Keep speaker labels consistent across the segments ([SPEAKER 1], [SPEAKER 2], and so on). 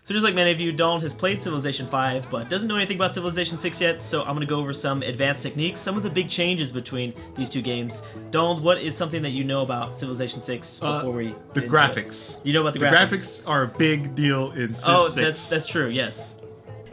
[SPEAKER 1] So just like many of you, Donald has played Civilization 5, but doesn't know anything about Civilization 6 yet, so I'm going to go over some advanced techniques, some of the big changes between these two games. Donald, what is something that you know about Civilization 6 before we
[SPEAKER 2] The graphics.
[SPEAKER 1] You know about the
[SPEAKER 2] graphics? The graphics are a big deal in Civ 6.
[SPEAKER 1] That's true, yes.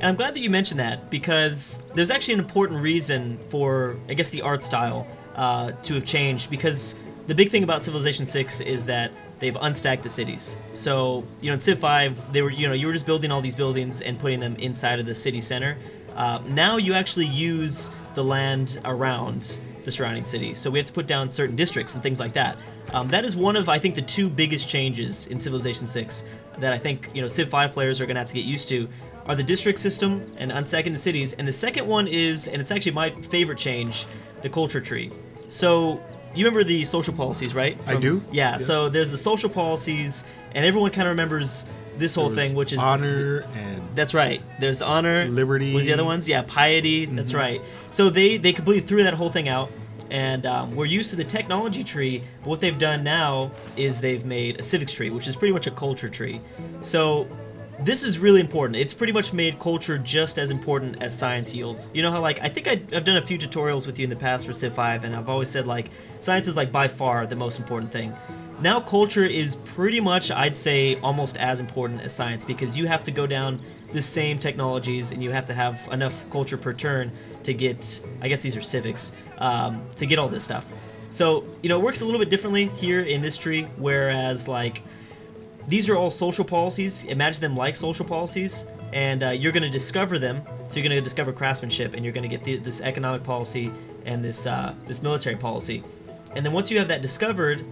[SPEAKER 1] And I'm glad that you mentioned that, because there's actually an important reason for, I guess, the art style to have changed, because the big thing about Civilization 6 is that they've unstacked the cities. So, in Civ 5, they were, you were just building all these buildings and putting them inside of the city center. Now you actually use the land around the surrounding city. So we have to put down certain districts and things like that. That is one of, I think, the two biggest changes in Civilization 6 that I think, Civ 5 players are going to have to get used to, are the district system and unstacking the cities. And the second one is, and it's actually my favorite change, the culture tree. So you remember the social policies, right?
[SPEAKER 2] I do.
[SPEAKER 1] Yeah,
[SPEAKER 2] yes.
[SPEAKER 1] So there's the social policies, and everyone kind of remembers this whole thing, which is
[SPEAKER 2] honor and...
[SPEAKER 1] That's right. There's honor.
[SPEAKER 2] Liberty.
[SPEAKER 1] Was the other ones? Yeah, piety. Mm-hmm. That's right. So they completely threw that whole thing out, and we're used to the technology tree, but what they've done now is they've made a civics tree, which is pretty much a culture tree. So this is really important. It's pretty much made culture just as important as science yields. You know how, I think I've done a few tutorials with you in the past for Civ 5, and I've always said, science is, by far the most important thing. Now culture is pretty much, I'd say, almost as important as science, because you have to go down the same technologies, and you have to have enough culture per turn to get, I guess these are civics, to get all this stuff. So, it works a little bit differently here in this tree, whereas, these are all social policies. Imagine them like social policies, and you're going to discover them. So you're going to discover craftsmanship, and you're going to get this economic policy and this military policy. And then once you have that discovered,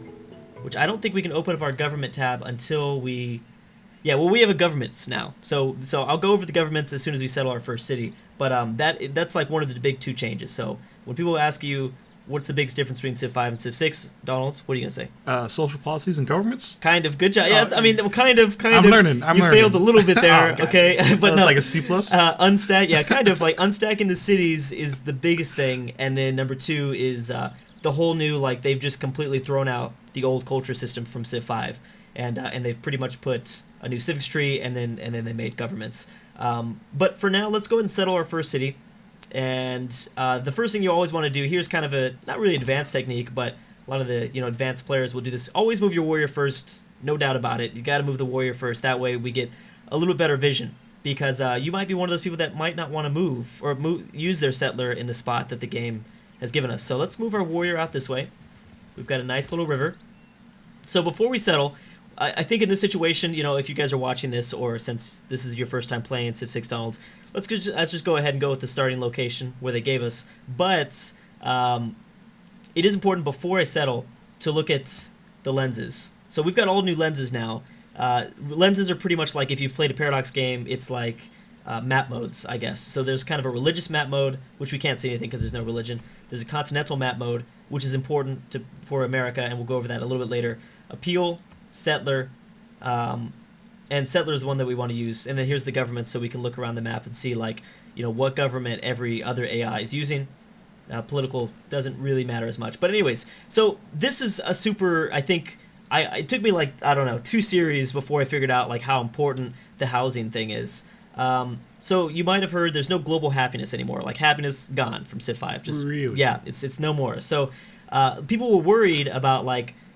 [SPEAKER 1] which I don't think we can open up our government tab until we... Yeah, well, we have a governments now. So I'll go over the governments as soon as we settle our first city. But that's one of the big two changes. So when people ask you, what's the biggest difference between Civ 5 and Civ 6, Donald? What are you going to
[SPEAKER 2] say? Social policies and governments?
[SPEAKER 1] Kind of. Good job. Yeah, kind of.
[SPEAKER 2] I'm learning.
[SPEAKER 1] You failed a little bit there, okay? But no.
[SPEAKER 2] Like a C+?
[SPEAKER 1] Kind of. Unstacking the cities is the biggest thing. And then number two is the whole new, they've just completely thrown out the old culture system from Civ 5. And they've pretty much put a new civics tree, and then they made governments. But for now, let's go ahead and settle our first city. And the first thing you always want to do, here's kind of a, not really advanced technique, but a lot of the advanced players will do this. Always move your warrior first, no doubt about it. You got to move the warrior first. That way we get a little bit better vision, because you might be one of those people that might not want to move or use their settler in the spot that the game has given us. So let's move our warrior out this way. We've got a nice little river. So before we settle, I think in this situation, if you guys are watching this, or since this is your first time playing Civ 6, Donald, let's just go ahead and go with the starting location where they gave us. But it is important before I settle to look at the lenses. So we've got all new lenses now. Lenses are pretty much like, if you've played a Paradox game, it's like map modes, I guess. So there's kind of a religious map mode, which we can't see anything because there's no religion. There's a continental map mode, which is important for America, and we'll go over that a little bit later. Appeal, settler, and settler is the one that we want to use. And then here's the government, so we can look around the map and see what government every other AI is using. Political doesn't really matter as much. But anyways, so this is a super, I think, it took me 2 series before I figured out how important the housing thing is. So you might have heard there's no global happiness anymore. Happiness gone from Civ 5. Just
[SPEAKER 2] really?
[SPEAKER 1] Yeah, it's no more. So people were worried about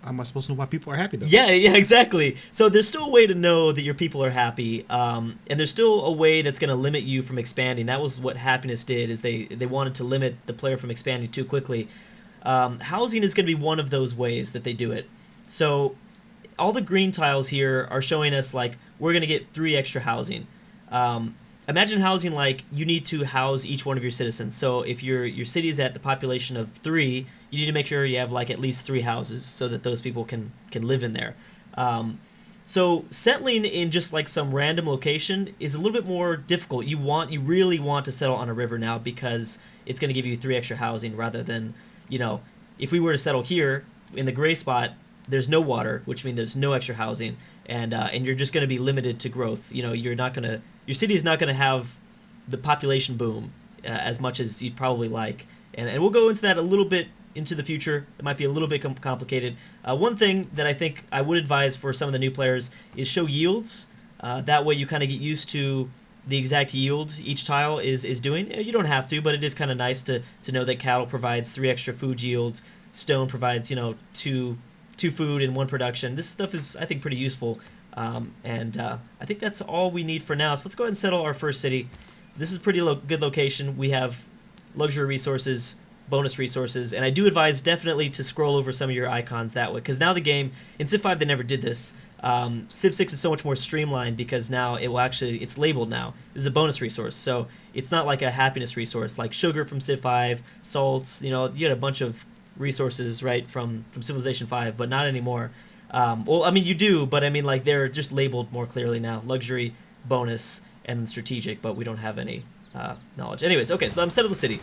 [SPEAKER 2] how am I supposed to know why people are happy, though?
[SPEAKER 1] Yeah, exactly. So there's still a way to know that your people are happy, and there's still a way that's going to limit you from expanding. That was what happiness did, is they wanted to limit the player from expanding too quickly. Housing is going to be one of those ways that they do it. So all the green tiles here are showing us, we're going to get 3 extra housing. Imagine housing you need to house each one of your citizens. So if your city is at the population of 3, you need to make sure you have at least 3 houses so that those people can live in there. So settling in just some random location is a little bit more difficult. You really want to settle on a river now, because it's going to give you 3 extra housing, rather than, if we were to settle here in the gray spot, there's no water, which means there's no extra housing, and you're just going to be limited to growth. Your city is not going to have the population boom as much as you'd probably like, and we'll go into that a little bit into the future. It might be a little bit complicated. One thing that I think I would advise for some of the new players is show yields. That way you kind of get used to the exact yield each tile is doing. You don't have to, but it is kind of nice to know that cattle provides 3 extra food yields, stone provides, two food and 1 production. This stuff is, I think, pretty useful. And I think that's all we need for now. So let's go ahead and settle our first city. This is a pretty good location. We have luxury resources, bonus resources, and I do advise definitely to scroll over some of your icons that way, because now the game, in Civ 5 they never did this. Civ 6 is so much more streamlined because now it's labeled now. This is a bonus resource, so it's not like a happiness resource like sugar from Civ 5, salts, you had a bunch of resources, right, from Civilization 5, but not anymore. Well, I mean, you do, but I mean, like, they're just labeled more clearly now. Luxury, bonus, and strategic, but we don't have any knowledge. Anyways, okay, so I'm settled the city.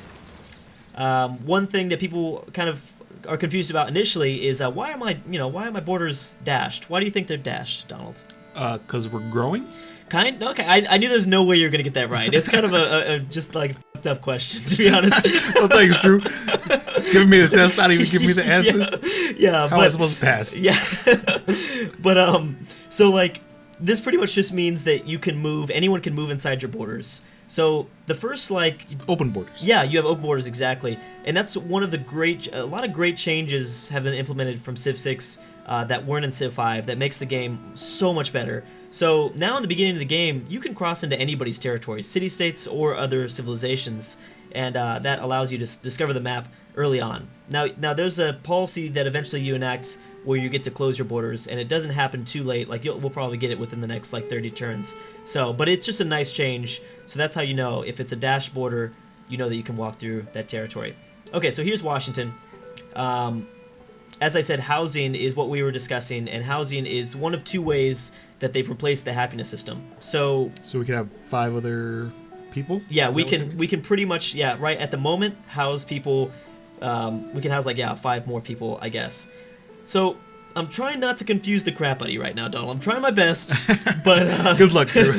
[SPEAKER 1] One thing that people kind of are confused about initially is why are my borders dashed? Why do you think they're dashed, Donald?
[SPEAKER 2] Because we're growing?
[SPEAKER 1] Okay, I knew there's no way you're gonna get that right. It's kind of a just like fucked up question, to be honest.
[SPEAKER 2] Well, thanks, Drew. Giving me the test, not even giving me the answers.
[SPEAKER 1] Yeah,
[SPEAKER 2] how am I supposed to pass?
[SPEAKER 1] Yeah, but so like this pretty much just means that anyone can move inside your borders. So the first
[SPEAKER 2] open borders.
[SPEAKER 1] Yeah, you have open borders, exactly, and that's one of a lot of great changes have been implemented from Civ 6 that weren't in Civ 5 that makes the game so much better. So now in the beginning of the game, you can cross into anybody's territory, city-states or other civilizations, and that allows you to discover the map early on. Now there's a policy that eventually you enact where you get to close your borders, and it doesn't happen too late. Like we'll probably get it within the next 30 turns. So, but it's just a nice change. So that's how you know if it's a dash border, you know that you can walk through that territory. Okay, so here's Washington. As I said, housing is what we were discussing, and housing is one of 2 ways that they've replaced the happiness system. So
[SPEAKER 2] we could have 5 other people?
[SPEAKER 1] Yeah, we can pretty much, right at the moment house people. We can house 5 more people, I guess. So I'm trying not to confuse the crap out of you right now, Donald. I'm trying my best, but
[SPEAKER 2] good luck, Drew.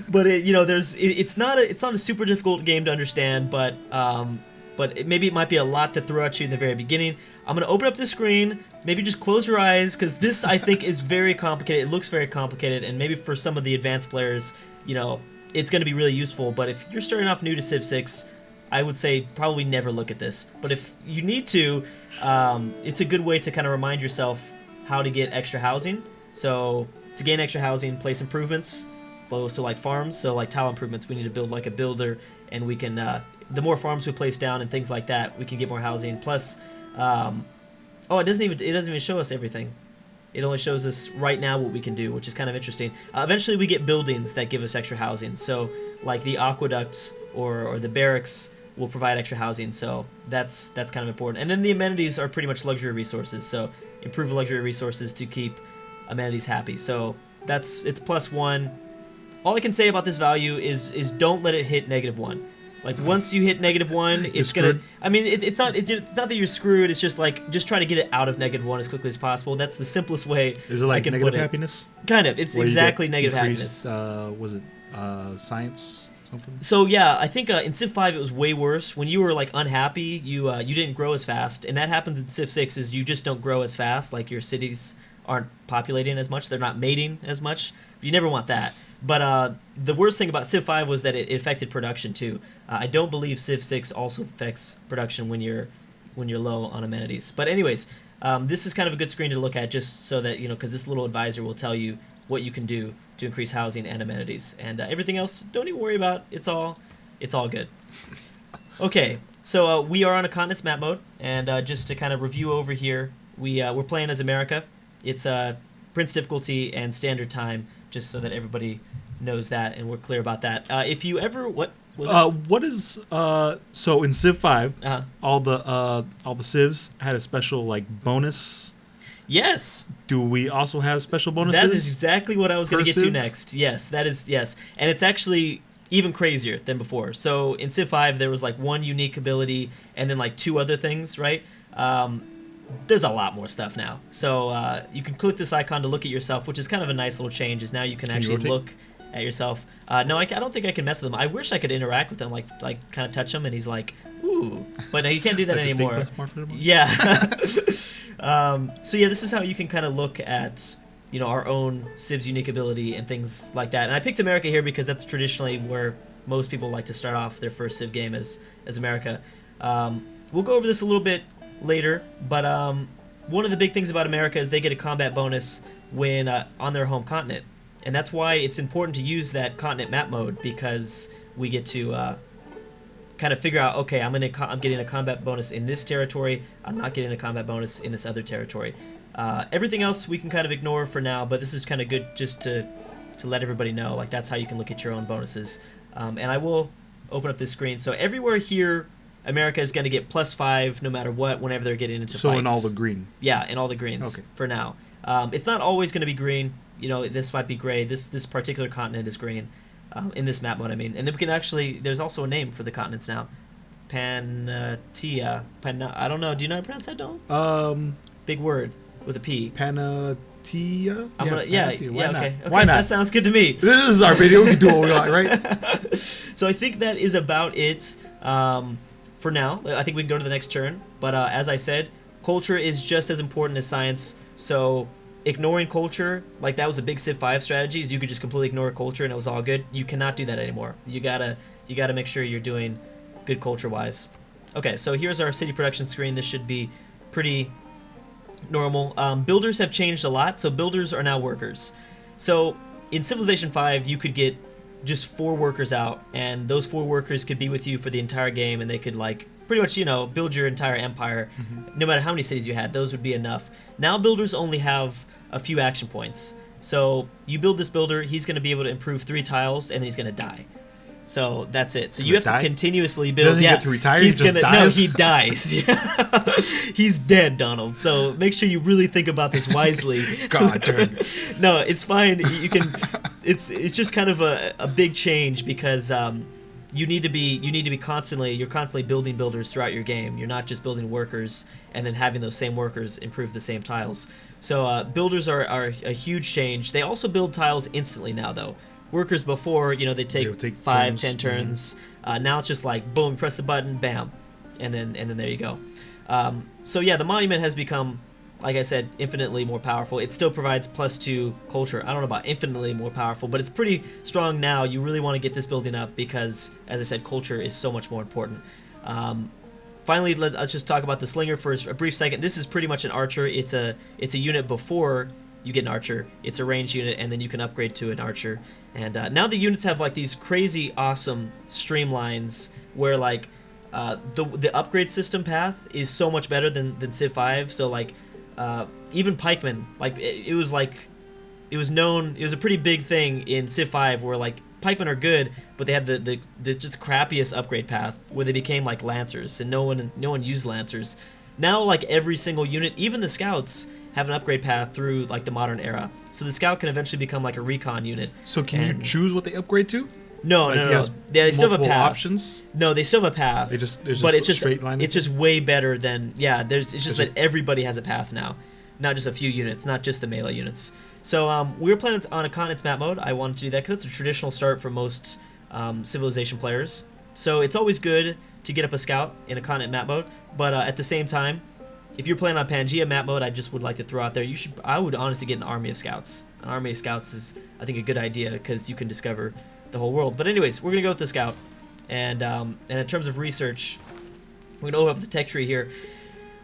[SPEAKER 1] But it's not a super difficult game to understand, but maybe it might be a lot to throw at you in the very beginning. I'm gonna open up the screen. Maybe just close your eyes, because this I think is very complicated. It looks very complicated, and maybe for some of the advanced players, it's gonna be really useful. But if you're starting off new to Civ 6, I would say probably never look at this. But if you need to, it's a good way to kind of remind yourself how to get extra housing. So to gain extra housing, place improvements. So like farms, so like tile improvements, we need to build like a builder, and we can, the more farms we place down and things like that, we can get more housing. Plus, it doesn't even show us everything. It only shows us right now what we can do, which is kind of interesting. Eventually we get buildings that give us extra housing. So like the aqueduct or the barracks will provide extra housing, so that's kind of important. And then the amenities are pretty much luxury resources, so improve luxury resources to keep amenities happy. So it's +1. All I can say about this value is don't let it hit -1. Like once you hit -1, it's gonna. I mean, it's not that you're screwed. It's just just try to get it out of -1 as quickly as possible. That's the simplest way.
[SPEAKER 2] Is it like negative happiness?
[SPEAKER 1] Kind of. It's exactly negative happiness.
[SPEAKER 2] Was it science? Something?
[SPEAKER 1] So yeah, I think in Civ 5 it was way worse. When you were unhappy, you didn't grow as fast, and that happens in Civ 6. Is you just don't grow as fast. Like your cities aren't populating as much. They're not mating as much. You never want that. But the worst thing about Civ 5 was that it affected production too. I don't believe Civ 6 also affects production when you're low on amenities. But anyways, this is kind of a good screen to look at, just so that because this little advisor will tell you what you can do to increase housing and amenities, and everything else don't even worry about. It's all good. Okay, so we are on a continents map mode, and just to kind of review over here, we're playing as America. It's Prince difficulty and standard time, just so that everybody knows that and we're clear about that. If you ever what
[SPEAKER 2] is so in Civ 5, all the Civs had a special bonus.
[SPEAKER 1] Yes.
[SPEAKER 2] Do we also have special bonuses?
[SPEAKER 1] That is exactly what I was going to get to next. Yes, that is, yes. And it's actually even crazier than before. So in Civ 5, there was 1 unique ability and then 2 other things, right? There's a lot more stuff now. So you can click this icon to look at yourself, which is kind of a nice little change, is now you can actually look at yourself. No, I don't think I can mess with him. I wish I could interact with him, like kind of touch him, and he's like, ooh. But no, you can't do that anymore. Yeah. So yeah, this is how you can kind of look at our own Civ's unique ability and things like that. And I picked America here because that's traditionally where most people like to start off their first Civ game as America. We'll go over this a little bit later, but one of the big things about America is they get a combat bonus when on their home continent. And that's why it's important to use that continent map mode, because we get to kind of figure out, okay, I'm getting a combat bonus in this territory, I'm not getting a combat bonus in this other territory. Everything else we can kind of ignore for now, but this is kind of good just to let everybody know, like, that's how you can look at your own bonuses. And I will open up this screen. So everywhere here, America is going to get +5 no matter what whenever they're getting into fights.
[SPEAKER 2] So in all the green?
[SPEAKER 1] Yeah, in all the greens for now. It's not always going to be green. This might be gray. This particular continent is green. In this map mode, I mean. And then we can actually, there's also a name for the continents now. Panatia. I don't know. Do you know how to pronounce that, Don? Big word with a P.
[SPEAKER 2] Panatia?
[SPEAKER 1] Yeah,
[SPEAKER 2] Why not?
[SPEAKER 1] Okay.
[SPEAKER 2] Why not?
[SPEAKER 1] That sounds good to me.
[SPEAKER 2] This is our video. We can do what we like, right?
[SPEAKER 1] So I think that is about it for now. I think we can go to the next turn. But as I said, culture is just as important as science. So ignoring culture, like that was a big Civ 5 strategy, is you could just completely ignore culture and it was all good. You cannot do that anymore. You gotta make sure you're doing good culture-wise. Okay, so here's our city production screen. This should be pretty normal. Builders have changed a lot, so builders are now workers. So in Civilization 5, you could get just 4 workers out, and those 4 workers could be with you for the entire game, and they could, like, pretty much, build your entire empire. No matter how many cities you had, those would be enough. Now builders only have a few action points. So you build this builder, he's going to be able to improve 3 tiles, and then he's going to die. So that's it. So you have to continuously build.
[SPEAKER 2] Doesn't he get to retire? He just dies?
[SPEAKER 1] No, he dies. He's dead, Donald. So make sure you really think about this wisely.
[SPEAKER 2] God damn.
[SPEAKER 1] No, it's fine. You can. It's just kind of a big change, because you need to be constantly. You're constantly building builders throughout your game. You're not just building workers and then having those same workers improve the same tiles. So builders are a huge change. They also build tiles instantly now, though. Workers before, they take 5, 10 turns. Now it's just like, boom, press the button, bam, and then there you go. So yeah, the monument has become, like I said, infinitely more powerful. It still provides +2 culture. I don't know about infinitely more powerful, but it's pretty strong now. You really want to get this building up because, as I said, culture is so much more important. Finally, let's just talk about the slinger for a brief second. This is pretty much an archer. It's a unit before you get an archer. It's a ranged unit, and then you can upgrade to an archer. And now the units have like these crazy awesome streamlines where like the upgrade system path is so much better than Civ 5. So like even pikemen, like it was known, it was a pretty big thing in Civ 5 where like pikemen are good, but they had the just crappiest upgrade path where they became like lancers, and no one used lancers. Now like every single unit, even the scouts, have an upgrade path through like the modern era. So the scout can eventually become like a recon unit.
[SPEAKER 2] So can you choose what they upgrade to?
[SPEAKER 1] No,
[SPEAKER 2] like
[SPEAKER 1] no. They still have a path.
[SPEAKER 2] Options?
[SPEAKER 1] No, they still have a path.
[SPEAKER 2] But it's just straight line.
[SPEAKER 1] It's just way better than it's just that everybody has a path now, not just a few units, not just the melee units. So we were playing on a continents map mode. I wanted to do that because that's a traditional start for most Civilization players. So it's always good to get up a scout in a continent map mode, but at the same time, if you're playing on Pangea map mode, I just would like to throw out there, I would honestly get an army of scouts. An army of scouts is, I think, a good idea because you can discover the whole world. But anyways, we're gonna go with the scout, and in terms of research, we're gonna open up the tech tree here.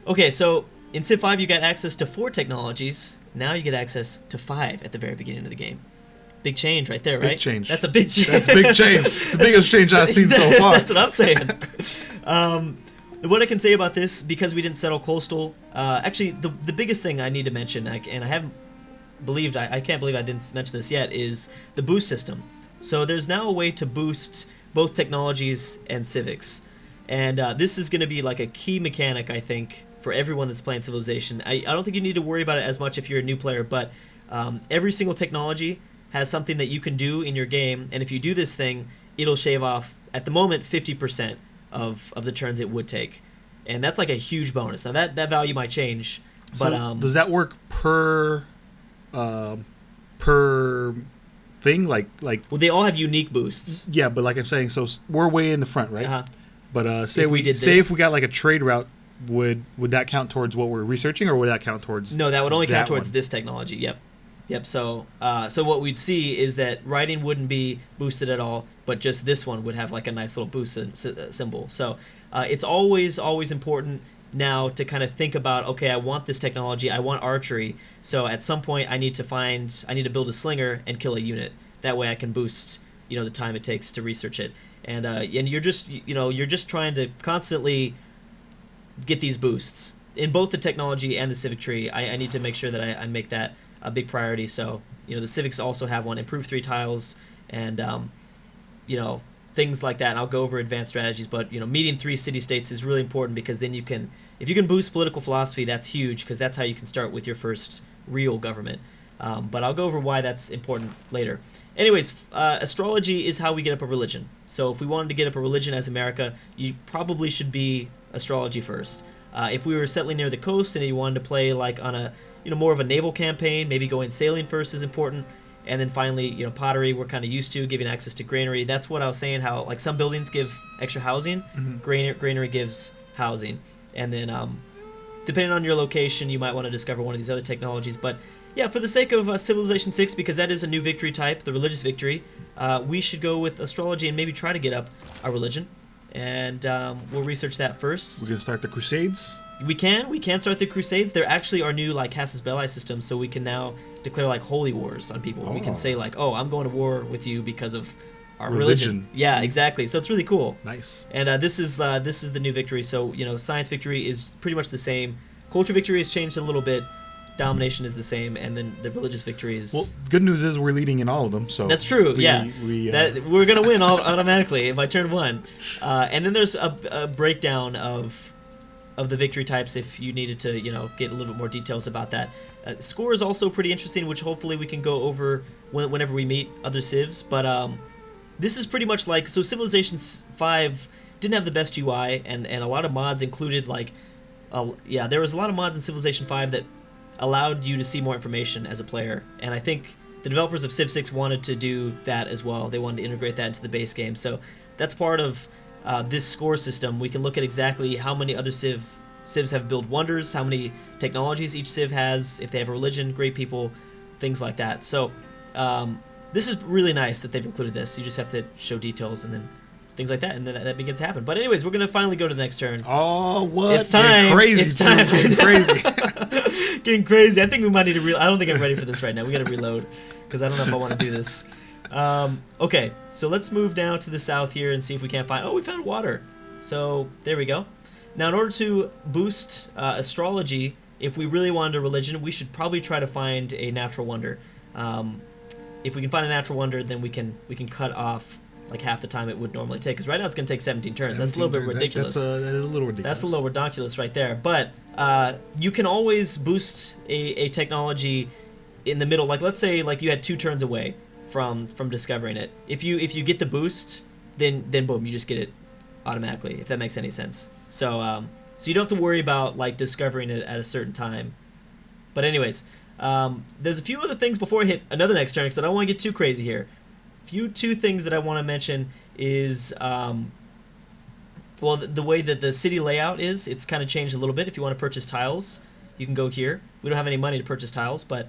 [SPEAKER 1] Okay, so in Civ 5 you got access to 4 technologies. Now you get access to 5 at the very beginning of the game. Big change right there, right?
[SPEAKER 2] Big change.
[SPEAKER 1] That's a big change.
[SPEAKER 2] That's big change. The biggest change I've seen so far.
[SPEAKER 1] That's what I'm saying. What I can say about this, because we didn't settle coastal, actually the biggest thing I need to mention, and I can't believe I didn't mention this yet, is the boost system. So there's now a way to boost both technologies and civics, and this is going to be like a key mechanic, I think, for everyone that's playing Civilization. I don't think you need to worry about it as much if you're a new player, but every single technology has something that you can do in your game, and if you do this thing, it'll shave off, at the moment, 50% of the turns it would take, and that's like a huge bonus. Now that value might change, but
[SPEAKER 2] so does that work per thing? Like
[SPEAKER 1] well, they all have unique boosts.
[SPEAKER 2] Yeah, but like I'm saying, so we're way in the front, right?
[SPEAKER 1] Uh-huh.
[SPEAKER 2] But say if we got like a trade route, would that count towards what we're researching, or would that count towards?
[SPEAKER 1] No, that would only count towards this technology. Yep. Yep. So what we'd see is that writing wouldn't be boosted at all, but just this one would have like a nice little boost symbol. So it's always important now to kind of think about, okay, I want this technology, I want archery. So at some point I need to build a slinger and kill a unit. That way I can boost the time it takes to research it. And you're just trying to constantly get these boosts in both the technology and the civic tree. I need to make sure that I make that a big priority. So the civics also have one, improve 3 tiles, and things like that. And I'll go over advanced strategies, but meeting 3 city states is really important, because then if you can boost political philosophy, that's huge, because that's how you can start with your first real government. But I'll go over why that's important later. Anyways, astrology is how we get up a religion. So if we wanted to get up a religion as America, you probably should be astrology first. If we were settling near the coast and you wanted to play like on a more of a naval campaign, maybe going sailing first is important. And then finally, pottery we're kind of used to, giving access to granary. That's what I was saying, how like some buildings give extra housing, granary gives housing. And then depending on your location, you might want to discover one of these other technologies. But yeah, for the sake of Civilization 6, because that is a new victory type, the religious victory, we should go with astrology and maybe try to get up our religion. And we'll research that first.
[SPEAKER 2] We're going to start the Crusades?
[SPEAKER 1] We can start the Crusades. There actually are new like Casus Belli systems, so we can now declare like holy wars on people. We can say like, oh, I'm going to war with you because of our religion. Yeah, exactly. So it's really cool.
[SPEAKER 2] Nice.
[SPEAKER 1] And this is the new victory. So science victory is pretty much the same. Culture victory has changed a little bit. Domination is the same, and then the religious victory is...
[SPEAKER 2] Well, good news is we're leading in all of them, so...
[SPEAKER 1] That's true, we're going to win automatically by turn 1. And then there's a breakdown of the victory types if you needed to, get a little bit more details about that. Score is also pretty interesting, which hopefully we can go over whenever we meet other civs, but this is pretty much like... So Civilization 5 didn't have the best UI, and a lot of mods included, like... there was a lot of mods in Civilization 5 that allowed you to see more information as a player, and I think the developers of Civ 6 wanted to do that as well. They wanted to integrate that into the base game, so that's part of this score system. We can look at exactly how many other civs have built wonders, how many technologies each civ has, if they have a religion, great people, things like that. So this is really nice that they've included this. You just have to show details and then things like that, and then that begins to happen. But anyways, we're going to finally go to the next turn.
[SPEAKER 2] Oh, what?
[SPEAKER 1] It's time.
[SPEAKER 2] Crazy.
[SPEAKER 1] It's time.
[SPEAKER 2] Getting crazy.
[SPEAKER 1] Getting crazy. I think we might need to I don't think I'm ready for this right now. We got to reload, because I don't know if I want to do this. Okay, so let's move down to the south here and see if we can't find... Oh, we found water. So there we go. Now, in order to boost astrology, if we really wanted a religion, we should probably try to find a natural wonder. If we can find a natural wonder, then we can cut off like half the time it would normally take, because right now it's going to take 17 turns. That's a little bit ridiculous.
[SPEAKER 2] That is a little ridiculous.
[SPEAKER 1] That's a little ridiculous right there. But you can always boost a technology in the middle. Like, let's say like you had 2 turns away from discovering it. If you get the boost, then boom, you just get it automatically, if that makes any sense. So so you don't have to worry about like discovering it at a certain time. But anyways, there's a few other things before I hit another next turn, because I don't want to get too crazy here. Two things that I want to mention is, well, the way that the city layout is, it's kind of changed a little bit. If you want to purchase tiles, you can go here. We don't have any money to purchase tiles, but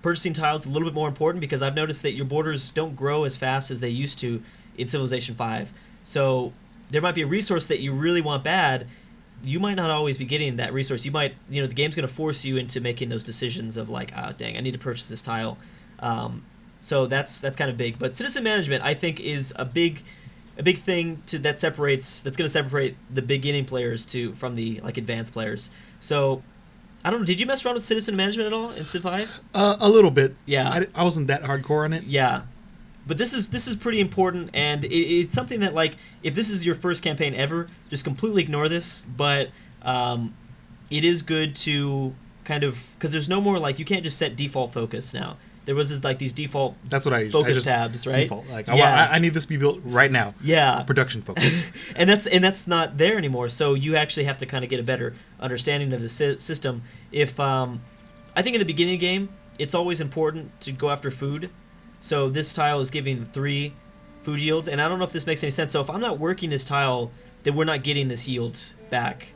[SPEAKER 1] purchasing tiles is a little bit more important, because I've noticed that your borders don't grow as fast as they used to in Civilization 5. So there might be a resource that you really want bad. You might not always be getting that resource. You might, the game's going to force you into making those decisions of like, dang, I need to purchase this tile. So that's kind of big. But citizen management, I think, is a big thing that's going to separate the beginning players from the like advanced players. So I don't know. Did you mess around with citizen management at all in Civ 5?
[SPEAKER 2] A little bit.
[SPEAKER 1] Yeah.
[SPEAKER 2] I wasn't that hardcore on it.
[SPEAKER 1] Yeah. But this is pretty important, and it's something that, like, if this is your first campaign ever, just completely ignore this. But it is good to kind of, because there's no more, like, you can't just set default focus now. There was these default focus tabs, right?
[SPEAKER 2] Default. Like, I need this to be built right now.
[SPEAKER 1] Yeah.
[SPEAKER 2] Production focus.
[SPEAKER 1] and that's not there anymore. So you actually have to kind of get a better understanding of the system. If I think in the beginning of the game, it's always important to go after food. So this tile is giving 3 food yields, and I don't know if this makes any sense. So if I'm not working this tile, then we're not getting this yield back.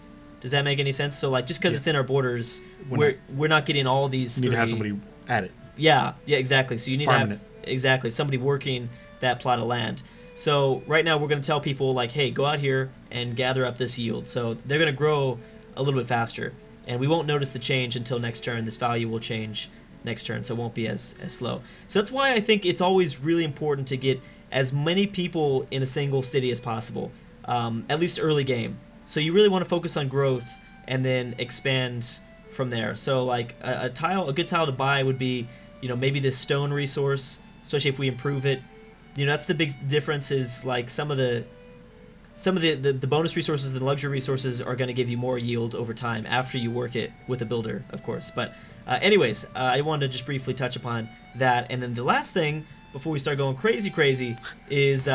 [SPEAKER 1] Does that make any sense? So like, just because it's in our borders, we're not getting all these.
[SPEAKER 2] You need to have somebody at it.
[SPEAKER 1] Yeah, exactly. So you need
[SPEAKER 2] Farming
[SPEAKER 1] to have exactly somebody working that plot of land. So right now we're going to tell people like, hey, go out here and gather up this yield. So they're going to grow a little bit faster, and we won't notice the change until next turn. This value will change next turn, so it won't be as slow. So that's why I think it's always really important to get as many people in a single city as possible, at least early game. So you really want to focus on growth and then expand from there. So like a good tile to buy would be, maybe this stone resource, especially if we improve it. That's the big difference, is like some of the bonus resources and luxury resources are going to give you more yield over time after you work it with a builder, of course. But anyways, I wanted to just briefly touch upon that. And then the last thing before we start going crazy is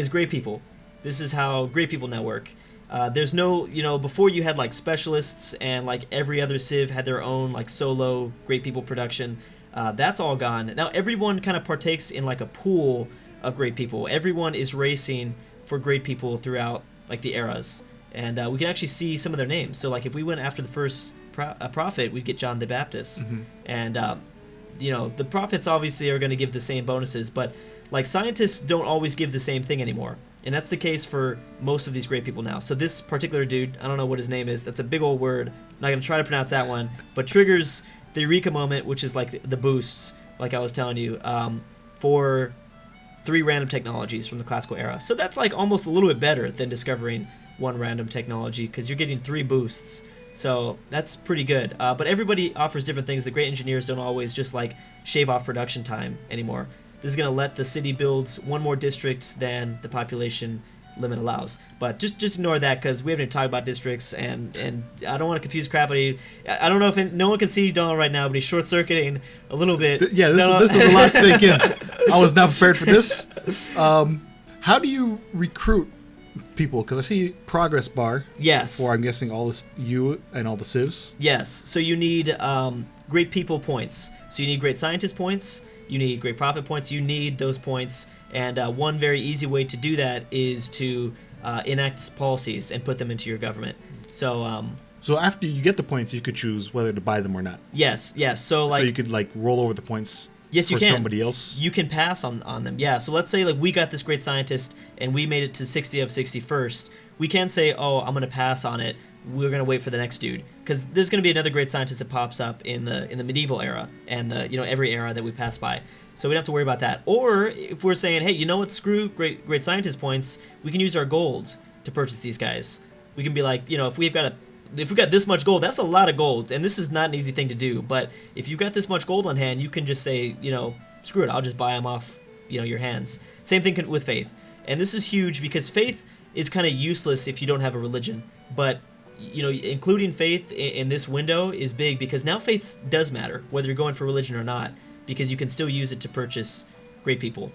[SPEAKER 1] great people. This is how great people now work. There's no, before you had like specialists and like every other civ had their own like solo great people production. That's all gone. Now everyone kind of partakes in like a pool of great people. Everyone is racing for great people throughout like the eras, and we can actually see some of their names. So like if we went after the first prophet, we'd get John the Baptist, and the prophets obviously are going to give the same bonuses, but like scientists don't always give the same thing anymore. And that's the case for most of these great people now. So this particular dude, I don't know what his name is. That's a big old word. I'm not going to try to pronounce that one. But triggers the Eureka moment, which is like the boosts, like I was telling you, for 3 random technologies from the classical era. So that's like almost a little bit better than discovering 1 random technology, because you're getting 3 boosts. So that's pretty good. But everybody offers different things. The great engineers don't always just like shave off production time anymore. This is going to let the city build 1 more district than the population limit allows. But just ignore that, because we haven't even talked about districts, and I don't want to confuse crap. I don't know if no one can see Donald right now, but he's short-circuiting a little bit.
[SPEAKER 2] Yeah, this is a lot to take in. I was not prepared for this. How do you recruit people? Because I see progress bar.
[SPEAKER 1] Yes.
[SPEAKER 2] For, I'm guessing, all this you and all the civs.
[SPEAKER 1] Yes. So you need great people points. So you need great scientist points. You need great prophet points. You need those points. And one very easy way to do that is to enact policies and put them into your government. So
[SPEAKER 2] so after you get the points, you could choose whether to buy them or not.
[SPEAKER 1] Yes. So like,
[SPEAKER 2] so you could like roll over the points.
[SPEAKER 1] Yes, you
[SPEAKER 2] for
[SPEAKER 1] can.
[SPEAKER 2] Somebody else.
[SPEAKER 1] You can pass on them. Yeah. So let's say like we got this great scientist and we made it to 60 of 61st. We can't say, oh, I'm gonna pass on it. We're gonna wait for the next dude, because there's gonna be another great scientist that pops up in the medieval era and every era that we pass by. So we don't have to worry about that. Or if we're saying, hey, you know what? Screw great scientist points. We can use our gold to purchase these guys. We can be like, if we've got this much gold, that's a lot of gold, and this is not an easy thing to do. But if you've got this much gold on hand, you can just say, screw it, I'll just buy them off, your hands. Same thing with faith, and this is huge because faith is kind of useless if you don't have a religion. But including faith in this window is big, because now faith does matter whether you're going for religion or not, because you can still use it to purchase great people.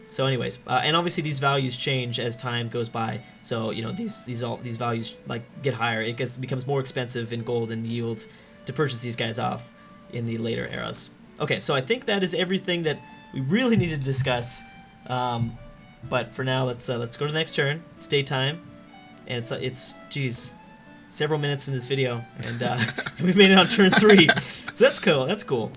[SPEAKER 1] So anyways, and obviously these values change as time goes by. So these values like get higher. It becomes more expensive in gold and yield to purchase these guys off in the later eras. Okay, so I think that is everything that we really need to discuss. But for now, let's go to the next turn. It's daytime, and it's several minutes in this video, and we've made it on turn 3. So that's cool. That's cool.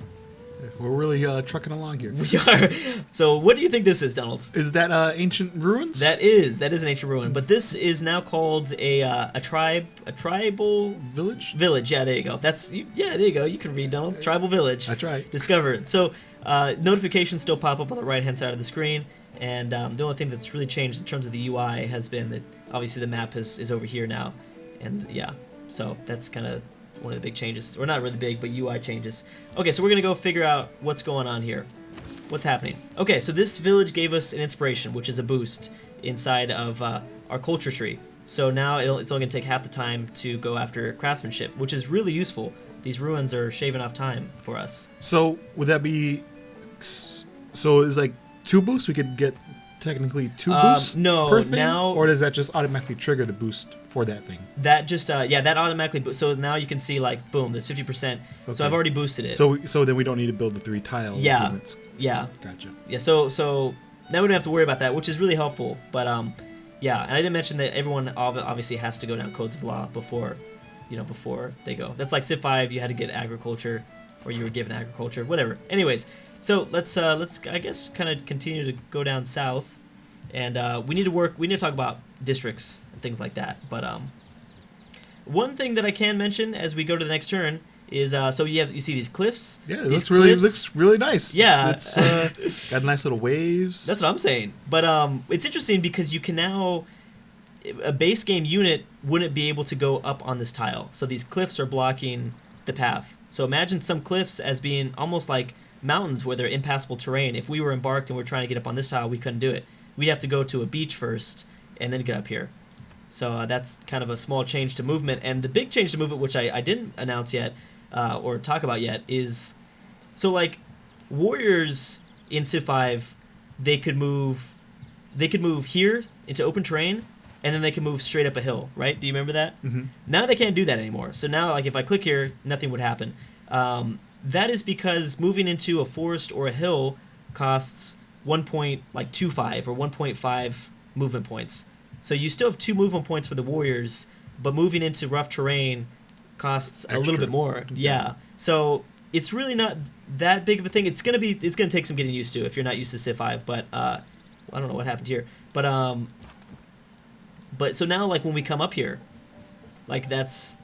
[SPEAKER 2] We're really trucking along here.
[SPEAKER 1] We are. So what do you think this is, Donald?
[SPEAKER 2] Is that ancient ruins?
[SPEAKER 1] That is an ancient ruin, but this is now called a tribal
[SPEAKER 2] village.
[SPEAKER 1] Village, yeah, there you go. There you go. You can read, Donald. Tribal village.
[SPEAKER 2] I tried.
[SPEAKER 1] Discovered. So notifications still pop up on the right hand side of the screen, and the only thing that's really changed in terms of the UI has been that obviously the map is over here now, and yeah, so that's kind of one of the big changes, or not really big, but UI changes. Okay, so we're gonna go figure out what's going on here. What's happening? Okay, so this village gave us an inspiration, which is a boost inside of our culture tree. So now it's only gonna take half the time to go after craftsmanship, which is really useful. These ruins are shaving off time for us.
[SPEAKER 2] So would that be? So it's like 2 boosts. We could get technically 2 boosts per thing, or does that just automatically trigger the boost for that thing?
[SPEAKER 1] That just that automatically so now you can see like boom, there's 50%. Okay. So I've already boosted it.
[SPEAKER 2] So then we don't need to build the 3 tile.
[SPEAKER 1] Yeah. Yeah.
[SPEAKER 2] Gotcha.
[SPEAKER 1] Yeah. So now we don't have to worry about that, which is really helpful. But yeah, and I didn't mention that everyone obviously has to go down codes of law before they go. That's like Civ 5. You had to get agriculture or you were given agriculture, whatever. Anyways, so let's I guess kind of continue to go down south, and we need to talk about districts and things like that. But one thing that I can mention as we go to the next turn is so you see these cliffs.
[SPEAKER 2] Yeah, it looks really nice.
[SPEAKER 1] Yeah,
[SPEAKER 2] it's got nice little waves.
[SPEAKER 1] That's what I'm saying. But it's interesting because you can now, a base game unit wouldn't be able to go up on this tile. So these cliffs are blocking the path. So imagine some cliffs as being almost like mountains where they're impassable terrain. If we were embarked and we're trying to get up on this tile, we couldn't do it. We'd have to go to a beach first and then get up here. So that's kind of a small change to movement. And the big change to movement, which I didn't announce yet or talk about yet, is so like warriors in Civ 5, they could move here into open terrain, and then they can move straight up a hill, right? Do you remember that?
[SPEAKER 2] Mm-hmm.
[SPEAKER 1] Now they can't do that anymore. So now, like, if I click here, nothing would happen. That is because moving into a forest or a hill costs 1.25 or 1.5 movement points. So you still have 2 movement points for the warriors, but moving into rough terrain costs a little bit more. Yeah. So it's really not that big of a thing. It's gonna take some getting used to if you're not used to Civ 5. But I don't know what happened here. But so now, like, when we come up here, like, that's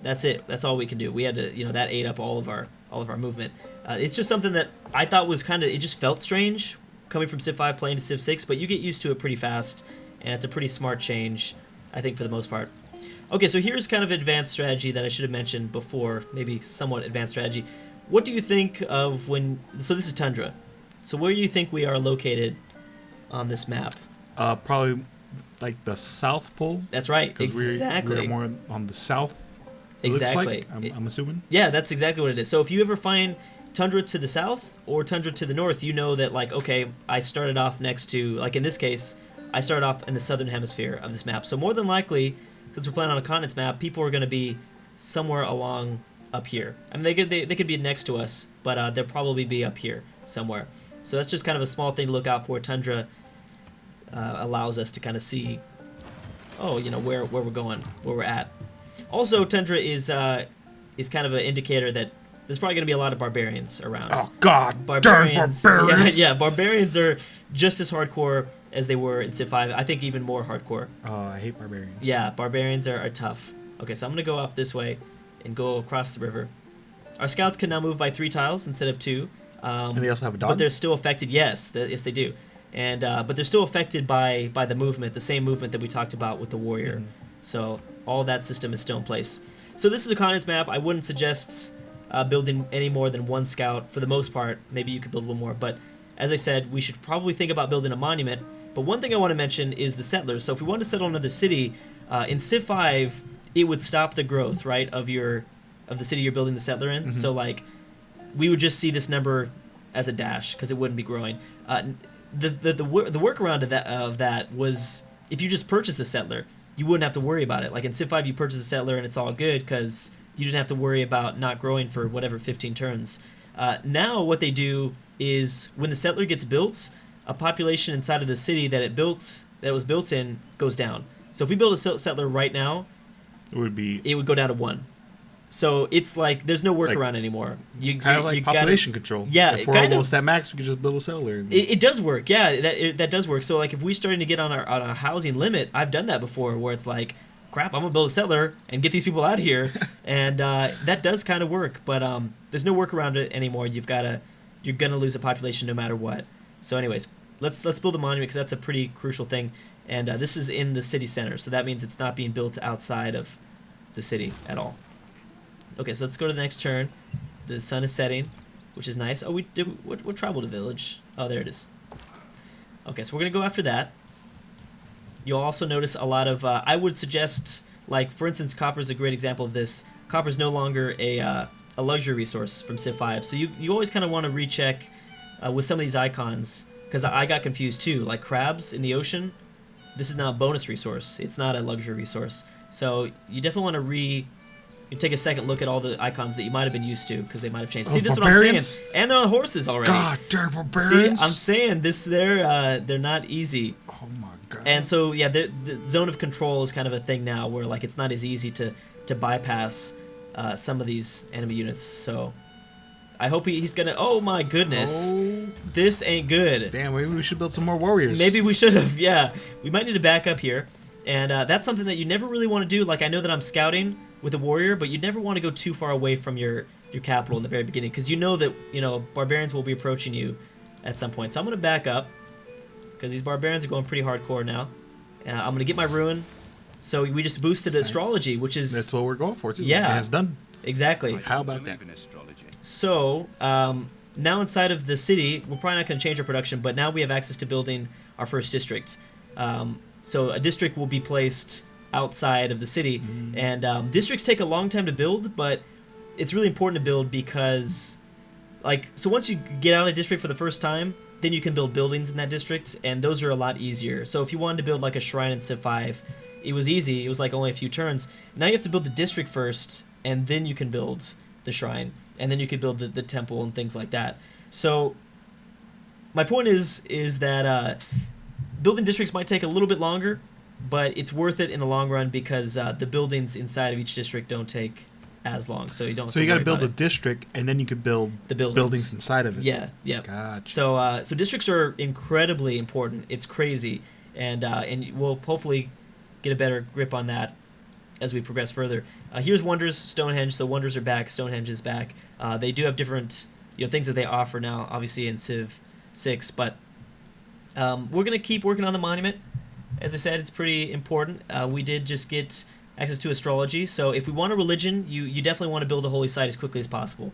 [SPEAKER 1] it. That's all we can do. We had to, that ate up all of our movement. It's just something that I thought was it just felt strange coming from Civ 5 playing to Civ 6, but you get used to it pretty fast, and it's a pretty smart change, I think, for the most part. Okay, so here's kind of advanced strategy that I should have mentioned before, maybe somewhat advanced strategy. What do you think of so this is Tundra. So where do you think we are located on this map?
[SPEAKER 2] Probably like the South Pole.
[SPEAKER 1] That's right, exactly.
[SPEAKER 2] We're more on the south.
[SPEAKER 1] Exactly.
[SPEAKER 2] Looks like, I'm assuming.
[SPEAKER 1] Yeah, that's exactly what it is. So if you ever find Tundra to the south or Tundra to the north, you know that, like, okay, I started off next to, like in this case, I started off in the southern hemisphere of this map. So more than likely, since we're playing on a continents map, people are going to be somewhere along up here. I mean, they could be next to us, but they'll probably be up here somewhere. So that's just kind of a small thing to look out for. Tundra allows us to kind of see, where we're going, where we're at. Also, Tundra is kind of an indicator that there's probably going to be a lot of barbarians around.
[SPEAKER 2] Oh, God,
[SPEAKER 1] barbarians!
[SPEAKER 2] barbarians!
[SPEAKER 1] Yeah, barbarians are just as hardcore as they were in Civ 5. I think even more hardcore.
[SPEAKER 2] Oh, I hate barbarians.
[SPEAKER 1] Yeah, barbarians are tough. Okay, so I'm going to go off this way and go across the river. Our scouts can now move by 3 tiles instead of 2.
[SPEAKER 2] And they also have a dog?
[SPEAKER 1] But they're still affected, yes they do. And but they're still affected by the movement, the same movement that we talked about with the warrior. Mm-hmm. So all that system is still in place. So this is a continents map. I wouldn't suggest building any more than 1 scout for the most part. Maybe you could build 1 more, but as I said, we should probably think about building a monument. But one thing I want to mention is the settlers. So if we want to settle another city, in Civ 5, it would stop the growth, right, of the city you're building the settler in. Mm-hmm. So, like, we would just see this number as a dash because it wouldn't be growing. The workaround of that was if you just purchase the settler, you wouldn't have to worry about it. Like in Civ 5, you purchase a settler and it's all good because you didn't have to worry about not growing for whatever 15 turns. Now what they do is when the settler gets built, a population inside of the city that it was built in goes down. So if we build a settler right now, it would go down to 1. So it's like there's no workaround anymore.
[SPEAKER 2] Kind of like population control.
[SPEAKER 1] Yeah,
[SPEAKER 2] if we're almost at max, we can just build a settler.
[SPEAKER 1] It does work. Yeah, that does work. So like if we're starting to get on our housing limit, I've done that before, where it's like, crap, I'm gonna build a settler and get these people out of here, and that does kind of work. But there's no workaround it anymore. You're gonna lose a population no matter what. So anyways, let's build a monument because that's a pretty crucial thing. And this is in the city center, so that means it's not being built outside of the city at all. Okay, so let's go to the next turn. The sun is setting, which is nice. Oh, what tribal to village? Oh, there it is. Okay, so we're going to go after that. You'll also notice a lot of, I would suggest, like, for instance, copper is a great example of this. Copper is no longer a luxury resource from Civ 5, so you always kind of want to recheck with some of these icons, because I got confused too. Like crabs in the ocean, this is now a bonus resource. It's not a luxury resource. So you definitely want to you take a second look at all the icons that you might have been used to, because they might have changed. See, this is what I'm saying. And they're on horses already.
[SPEAKER 2] God, they're barbarians.
[SPEAKER 1] See, I'm saying they're not easy.
[SPEAKER 2] Oh my god.
[SPEAKER 1] And so yeah, the zone of control is kind of a thing now, where like it's not as easy to bypass some of these enemy units. So I hope he's gonna. Oh my goodness, this ain't good.
[SPEAKER 2] Damn, maybe we should build some more warriors.
[SPEAKER 1] Maybe we should have. Yeah, we might need to back up here, and that's something that you never really want to do. Like I know that I'm scouting with a warrior, but you never want to go too far away from your capital in the very beginning, because you know that barbarians will be approaching you at some point. So I'm gonna back up, because these barbarians are going pretty hardcore now. I'm gonna get my ruin. So we just boosted astrology, which is...
[SPEAKER 2] That's what we're going for, too.
[SPEAKER 1] Yeah.
[SPEAKER 2] And it's done.
[SPEAKER 1] Exactly.
[SPEAKER 2] How about that?
[SPEAKER 1] So, now inside of the city, we're probably not going to change our production, but now we have access to building our first district. So a district will be placed outside of the city, and districts take a long time to build, but it's really important to build because, so once you get out of a district for the first time, then you can build buildings in that district, and those are a lot easier. So if you wanted to build like a shrine in Civ 5, it was easy. It was like only a few turns. Now you have to build the district first, and then you can build the shrine, and then you can build the temple and things like that. So my point is that building districts might take a little bit longer, but it's worth it in the long run because the buildings inside of each district don't take as long, so you don't.
[SPEAKER 2] So you got to build a district, and then you could build
[SPEAKER 1] the
[SPEAKER 2] buildings inside of it.
[SPEAKER 1] Yeah, yeah.
[SPEAKER 2] Gotcha.
[SPEAKER 1] So districts are incredibly important. It's crazy, and we'll hopefully get a better grip on that as we progress further. Here's Wonders, Stonehenge. So Wonders are back, Stonehenge is back. They do have different things that they offer now, obviously in Civ 6, but we're gonna keep working on the monument. As I said, it's pretty important. We did just get access to astrology, so if we want a religion, you definitely want to build a holy site as quickly as possible.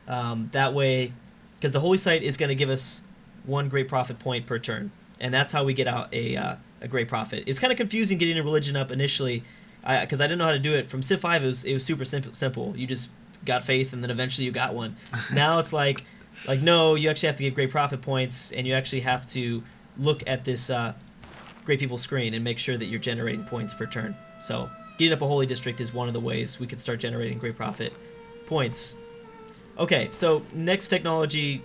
[SPEAKER 1] That way, because the holy site is going to give us 1 great prophet point per turn, and that's how we get out a great prophet. It's kind of confusing getting a religion up initially, because I didn't know how to do it. From Civ 5, it was super simple. You just got faith, and then eventually you got one. Now it's like no, you actually have to get great prophet points, and you actually have to look at this great people screen and make sure that you're generating points per turn. So getting up a holy district is one of the ways we could start generating great prophet points. Okay, so next technology,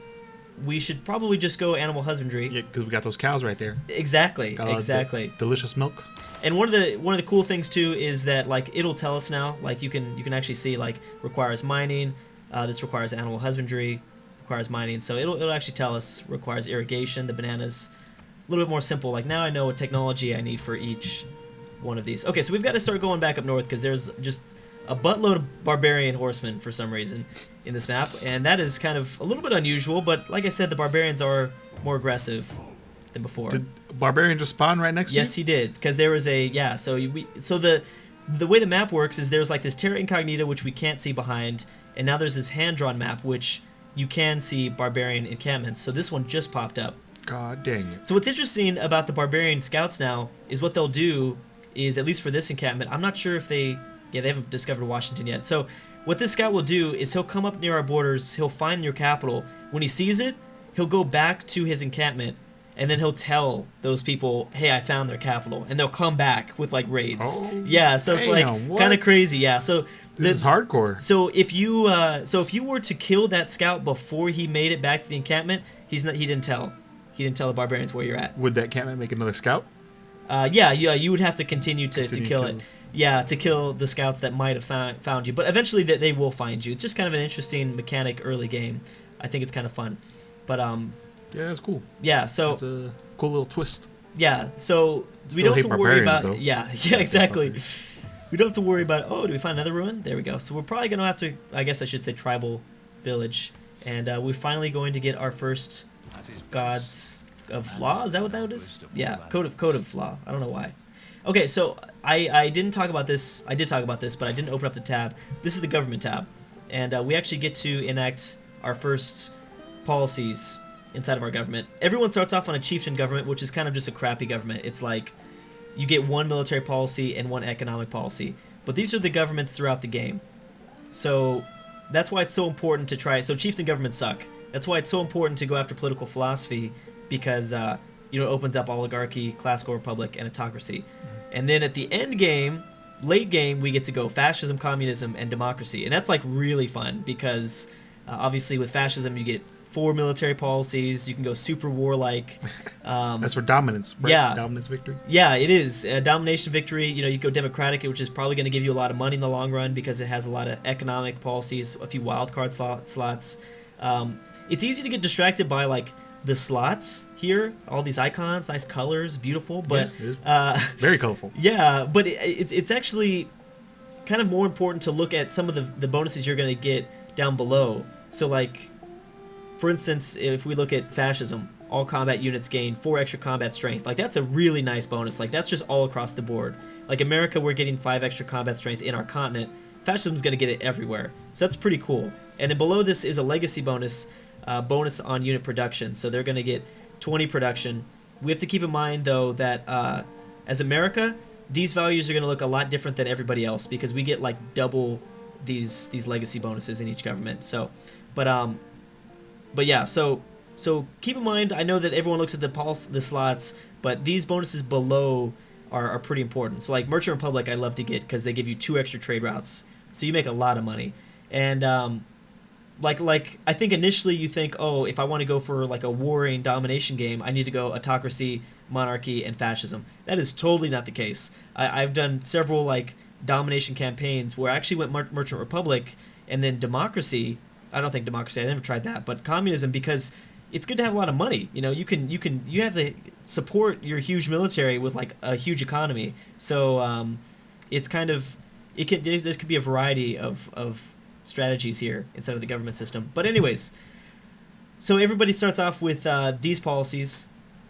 [SPEAKER 1] we should probably just go animal husbandry.
[SPEAKER 2] Yeah, because we got those cows right there.
[SPEAKER 1] Exactly, exactly.
[SPEAKER 2] Delicious milk.
[SPEAKER 1] And one of the cool things too is that it'll tell us now. You can actually see requires mining. This requires animal husbandry, requires mining. So it'll actually tell us requires irrigation. The bananas, a little bit more simple. Now I know what technology I need for each one of these. Okay, so we've got to start going back up north because there's just a buttload of barbarian horsemen for some reason in this map, and that is kind of a little bit unusual, but like I said, the barbarians are more aggressive than before.
[SPEAKER 2] Did barbarian just spawn right next to you?
[SPEAKER 1] Yes, he did, because there was so the way the map works is there's this terra incognita which we can't see behind, and now there's this hand-drawn map which you can see barbarian encampments, so this one just popped up.
[SPEAKER 2] God dang it.
[SPEAKER 1] So what's interesting about the barbarian scouts now is what they'll do is, at least for this encampment, I'm not sure if they haven't discovered Washington yet. So what this scout will do is he'll come up near our borders, he'll find your capital. When he sees it, he'll go back to his encampment, and then he'll tell those people, hey, I found their capital, and they'll come back with raids.
[SPEAKER 2] Oh,
[SPEAKER 1] yeah, so it's kind of crazy. Yeah, so
[SPEAKER 2] this is hardcore.
[SPEAKER 1] So if you were to kill that scout before he made it back to the encampment, he didn't tell the barbarians where you're at.
[SPEAKER 2] Would that encampment make another scout?
[SPEAKER 1] Yeah, you would have to continue to kill it. Yeah, to kill the scouts that might have found you. But eventually they will find you. It's just kind of an interesting mechanic early game. I think it's kind of fun. But
[SPEAKER 2] yeah, that's cool.
[SPEAKER 1] Yeah, so
[SPEAKER 2] it's a cool little twist.
[SPEAKER 1] Yeah, so we don't have to worry about yeah, exactly. We don't have to worry about, oh, do we find another ruin? There we go. So we're probably going to have to, I guess I should say tribal village. And we're finally going to get our first gods of law. Is that what that is? Yeah, code of law. I don't know why. Okay, so I didn't talk about this. I did talk about this, but I didn't open up the tab. This is the government tab, and we actually get to enact our first policies inside of our government. Everyone starts off on a chieftain government, which is kind of just a crappy government. It's you get one military policy and one economic policy, but these are the governments throughout the game. So that's why it's so important to try. So chieftain governments suck. That's why it's so important to go after political philosophy, because it opens up oligarchy, classical republic, and autocracy. And then at the end game, late game, we get to go fascism, communism, and democracy. And that's really fun because obviously with fascism you get 4 military policies. You can go super warlike.
[SPEAKER 2] That's for dominance, right?
[SPEAKER 1] Yeah.
[SPEAKER 2] Dominance victory?
[SPEAKER 1] Yeah, it is. Domination victory. You go democratic, which is probably going to give you a lot of money in the long run because it has a lot of economic policies, a few wildcard slots. It's easy to get distracted by like the slots here, all these icons, nice colors, beautiful, but
[SPEAKER 2] very colorful.
[SPEAKER 1] Yeah, but it's actually kind of more important to look at some of the bonuses you're going to get down below. So like, for instance, if we look at fascism, all combat units gain 4 extra combat strength. Like that's a really nice bonus. Like that's just all across the board. Like America, we're getting 5 extra combat strength in our continent. Fascism's going to get it everywhere. So that's pretty cool. And then below this is a legacy bonus, bonus on unit production. So they're going to get 20 production. We have to keep in mind though that as America, these values are going to look a lot different than everybody else because we get like double these legacy bonuses in each government. So, but yeah, so keep in mind, I know that everyone looks at the slots, but these bonuses below are pretty important. So like Merchant Republic I love to get because they give you 2 extra trade routes. So you make a lot of money. And like I think initially you think, oh, if I want to go for like a warring domination game, I need to go autocracy, monarchy, and fascism. That is totally not the case. I've done several like domination campaigns where I actually went Merchant Republic and then democracy. I don't think democracy, I never tried that, but communism, because it's good to have a lot of money. You know, you have to support your huge military with like a huge economy. So it's kind of there could be a variety of strategies here inside of the government system. But anyways, so everybody starts off with these policies,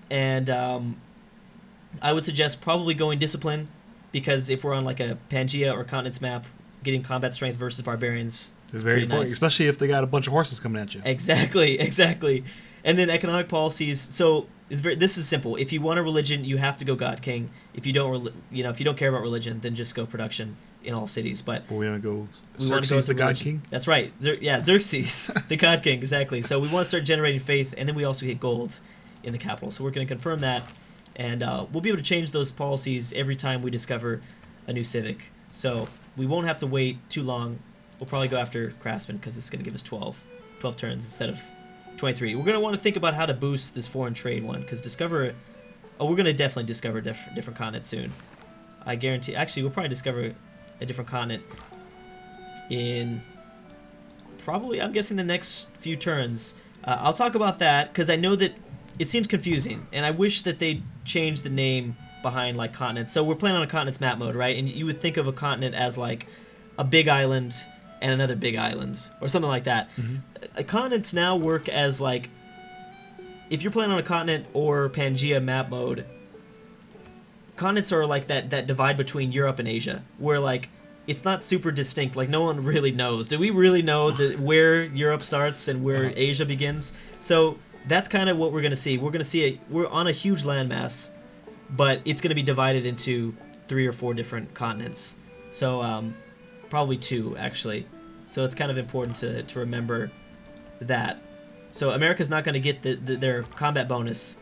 [SPEAKER 1] and I would suggest probably going discipline, because if we're on like a Pangea or continents map, getting combat strength versus barbarians
[SPEAKER 2] is very important, nice. Especially if they got a bunch of horses coming at you.
[SPEAKER 1] Exactly. And then economic policies. So this is simple. If you want a religion, you have to go God King. If you don't, if you don't care about religion, then just go production in all cities. But
[SPEAKER 2] we want to go Xerxes, the God King.
[SPEAKER 1] That's right. Xerxes, the God King, exactly. So we want to start generating faith, and then we also hit gold in the capital. So we're going to confirm that, and we'll be able to change those policies every time we discover a new civic. So we won't have to wait too long. We'll probably go after Craftsman because it's going to give us 12 turns instead of 23. We're going to want to think about how to boost this foreign trade one, because we're going to definitely discover different continents soon. I guarantee. Actually, we'll probably discover a different continent in probably, I'm guessing, the next few turns. I'll talk about that because I know that it seems confusing, and I wish that they changed the name behind like continents. So we're playing on a continents map mode, right? And you would think of a continent as like a big island and another big island or something like that. Mm-hmm. Continents now work as like, if you're playing on a continent or Pangea map mode, continents are like that divide between Europe and Asia, where like it's not super distinct. Like no one really knows. Do we really know where Europe starts and where Asia begins? So that's kind of what we're gonna see. We're on a huge landmass, but it's gonna be divided into 3 or 4 different continents. So probably 2 actually. So it's kind of important to remember that. So America's not gonna get their combat bonus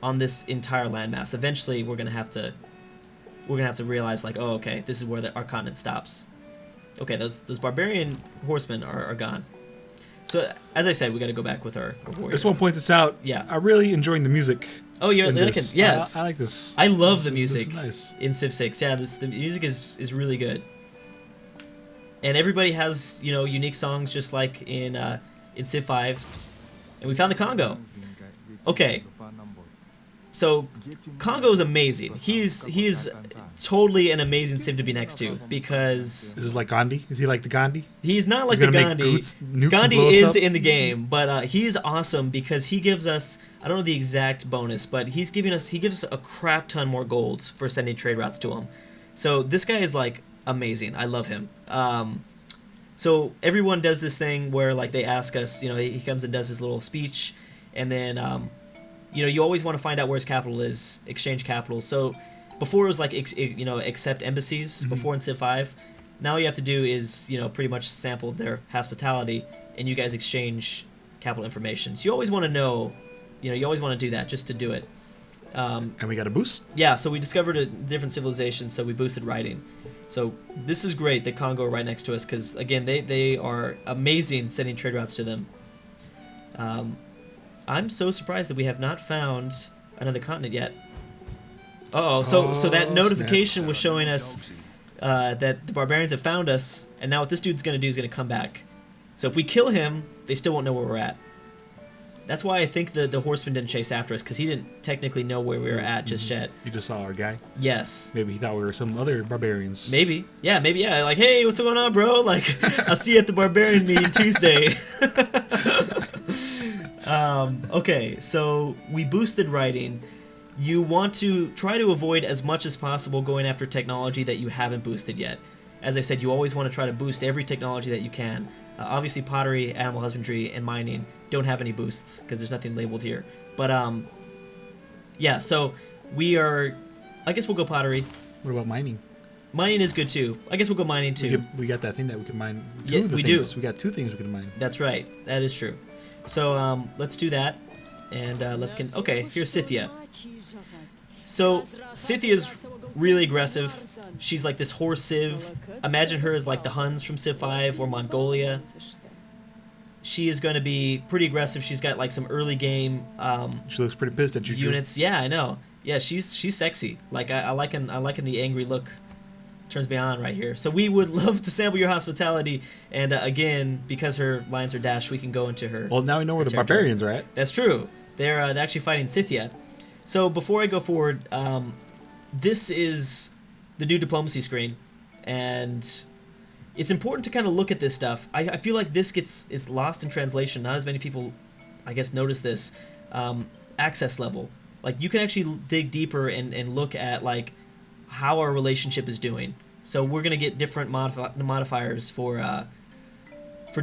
[SPEAKER 1] on this entire landmass. Eventually, we're gonna have to realize like, oh, okay, this is where our continent stops. Okay, those barbarian horsemen are gone. So as I said, we got to go back with our warrior.
[SPEAKER 2] I just want to point this out.
[SPEAKER 1] Yeah,
[SPEAKER 2] I'm really enjoying the music.
[SPEAKER 1] Oh, you're liking? Yes,
[SPEAKER 2] I like this.
[SPEAKER 1] I love the music.
[SPEAKER 2] This is nice.
[SPEAKER 1] In Civ 6. Yeah, the music is really good. And everybody has unique songs, just like in Civ 5. And we found the Congo. Okay. So Congo is amazing. He's totally an amazing Civ to be next to, because
[SPEAKER 2] this is like Gandhi. Is he like the Gandhi?
[SPEAKER 1] He's not like the Gandhi. Gandhi is in the game, but he's awesome because he gives us, I don't know the exact bonus, but he gives us a crap ton more gold for sending trade routes to him. So this guy is like amazing. I love him. So everyone does this thing where like they ask us, he comes and does his little speech, and then you always want to find out where his capital is, exchange capital. So before it was like accept embassies. Mm-hmm. Before in Civ 5, now all you have to do is pretty much sample their hospitality, and you guys exchange capital information. So you always want to know, you always want to do that just to do it.
[SPEAKER 2] And we got a boost.
[SPEAKER 1] Yeah, so we discovered a different civilization, so we boosted writing. So this is great. The Congo right next to us, because again they are amazing sending trade routes to them. I'm so surprised that we have not found another continent yet. So that notification was showing us that the barbarians have found us, and now what this dude's gonna do is gonna come back. So if we kill him, they still won't know where we're at. That's why I think the horseman didn't chase after us, because he didn't technically know where we were at just yet.
[SPEAKER 2] He just saw our guy?
[SPEAKER 1] Yes.
[SPEAKER 2] Maybe he thought we were some other barbarians.
[SPEAKER 1] Maybe. Yeah, maybe, yeah. Like, hey, what's going on, bro? Like, I'll see you at the barbarian meeting Tuesday. Okay, so we boosted writing. You want to try to avoid as much as possible going after technology that you haven't boosted yet. As I said, you always want to try to boost every technology that you can. Obviously, pottery, animal husbandry, and mining don't have any boosts because there's nothing labeled here. But, yeah, so we are... I guess we'll go pottery.
[SPEAKER 2] What about mining?
[SPEAKER 1] Mining is good, too. I guess we'll go mining, too.
[SPEAKER 2] We got that thing that we can mine.
[SPEAKER 1] Yeah, we do.
[SPEAKER 2] We got 2 things we can mine.
[SPEAKER 1] That's right. That is true. So, let's do that. And, okay, here's Scythia. So, Scythia's really aggressive. She's like this horse Civ. Imagine her as like the Huns from Civ 5 or Mongolia. She is going to be pretty aggressive. She's got like some early game
[SPEAKER 2] she looks pretty pissed at you.
[SPEAKER 1] Units. Yeah, I know. Yeah, she's sexy. Like I liking the angry look. Turns me on right here. So we would love to sample your hospitality, and again, because her lines are dashed, we can go into her.
[SPEAKER 2] Well, now we know where the barbarians are at.
[SPEAKER 1] That's true. They're actually fighting Scythia. So before I go forward, this is the new diplomacy screen, and it's important to kind of look at this stuff. I feel like this is lost in translation. Not as many people, I guess, notice this. Access level. Like, you can actually dig deeper and look at, like, how our relationship is doing. So we're going to get different modifiers for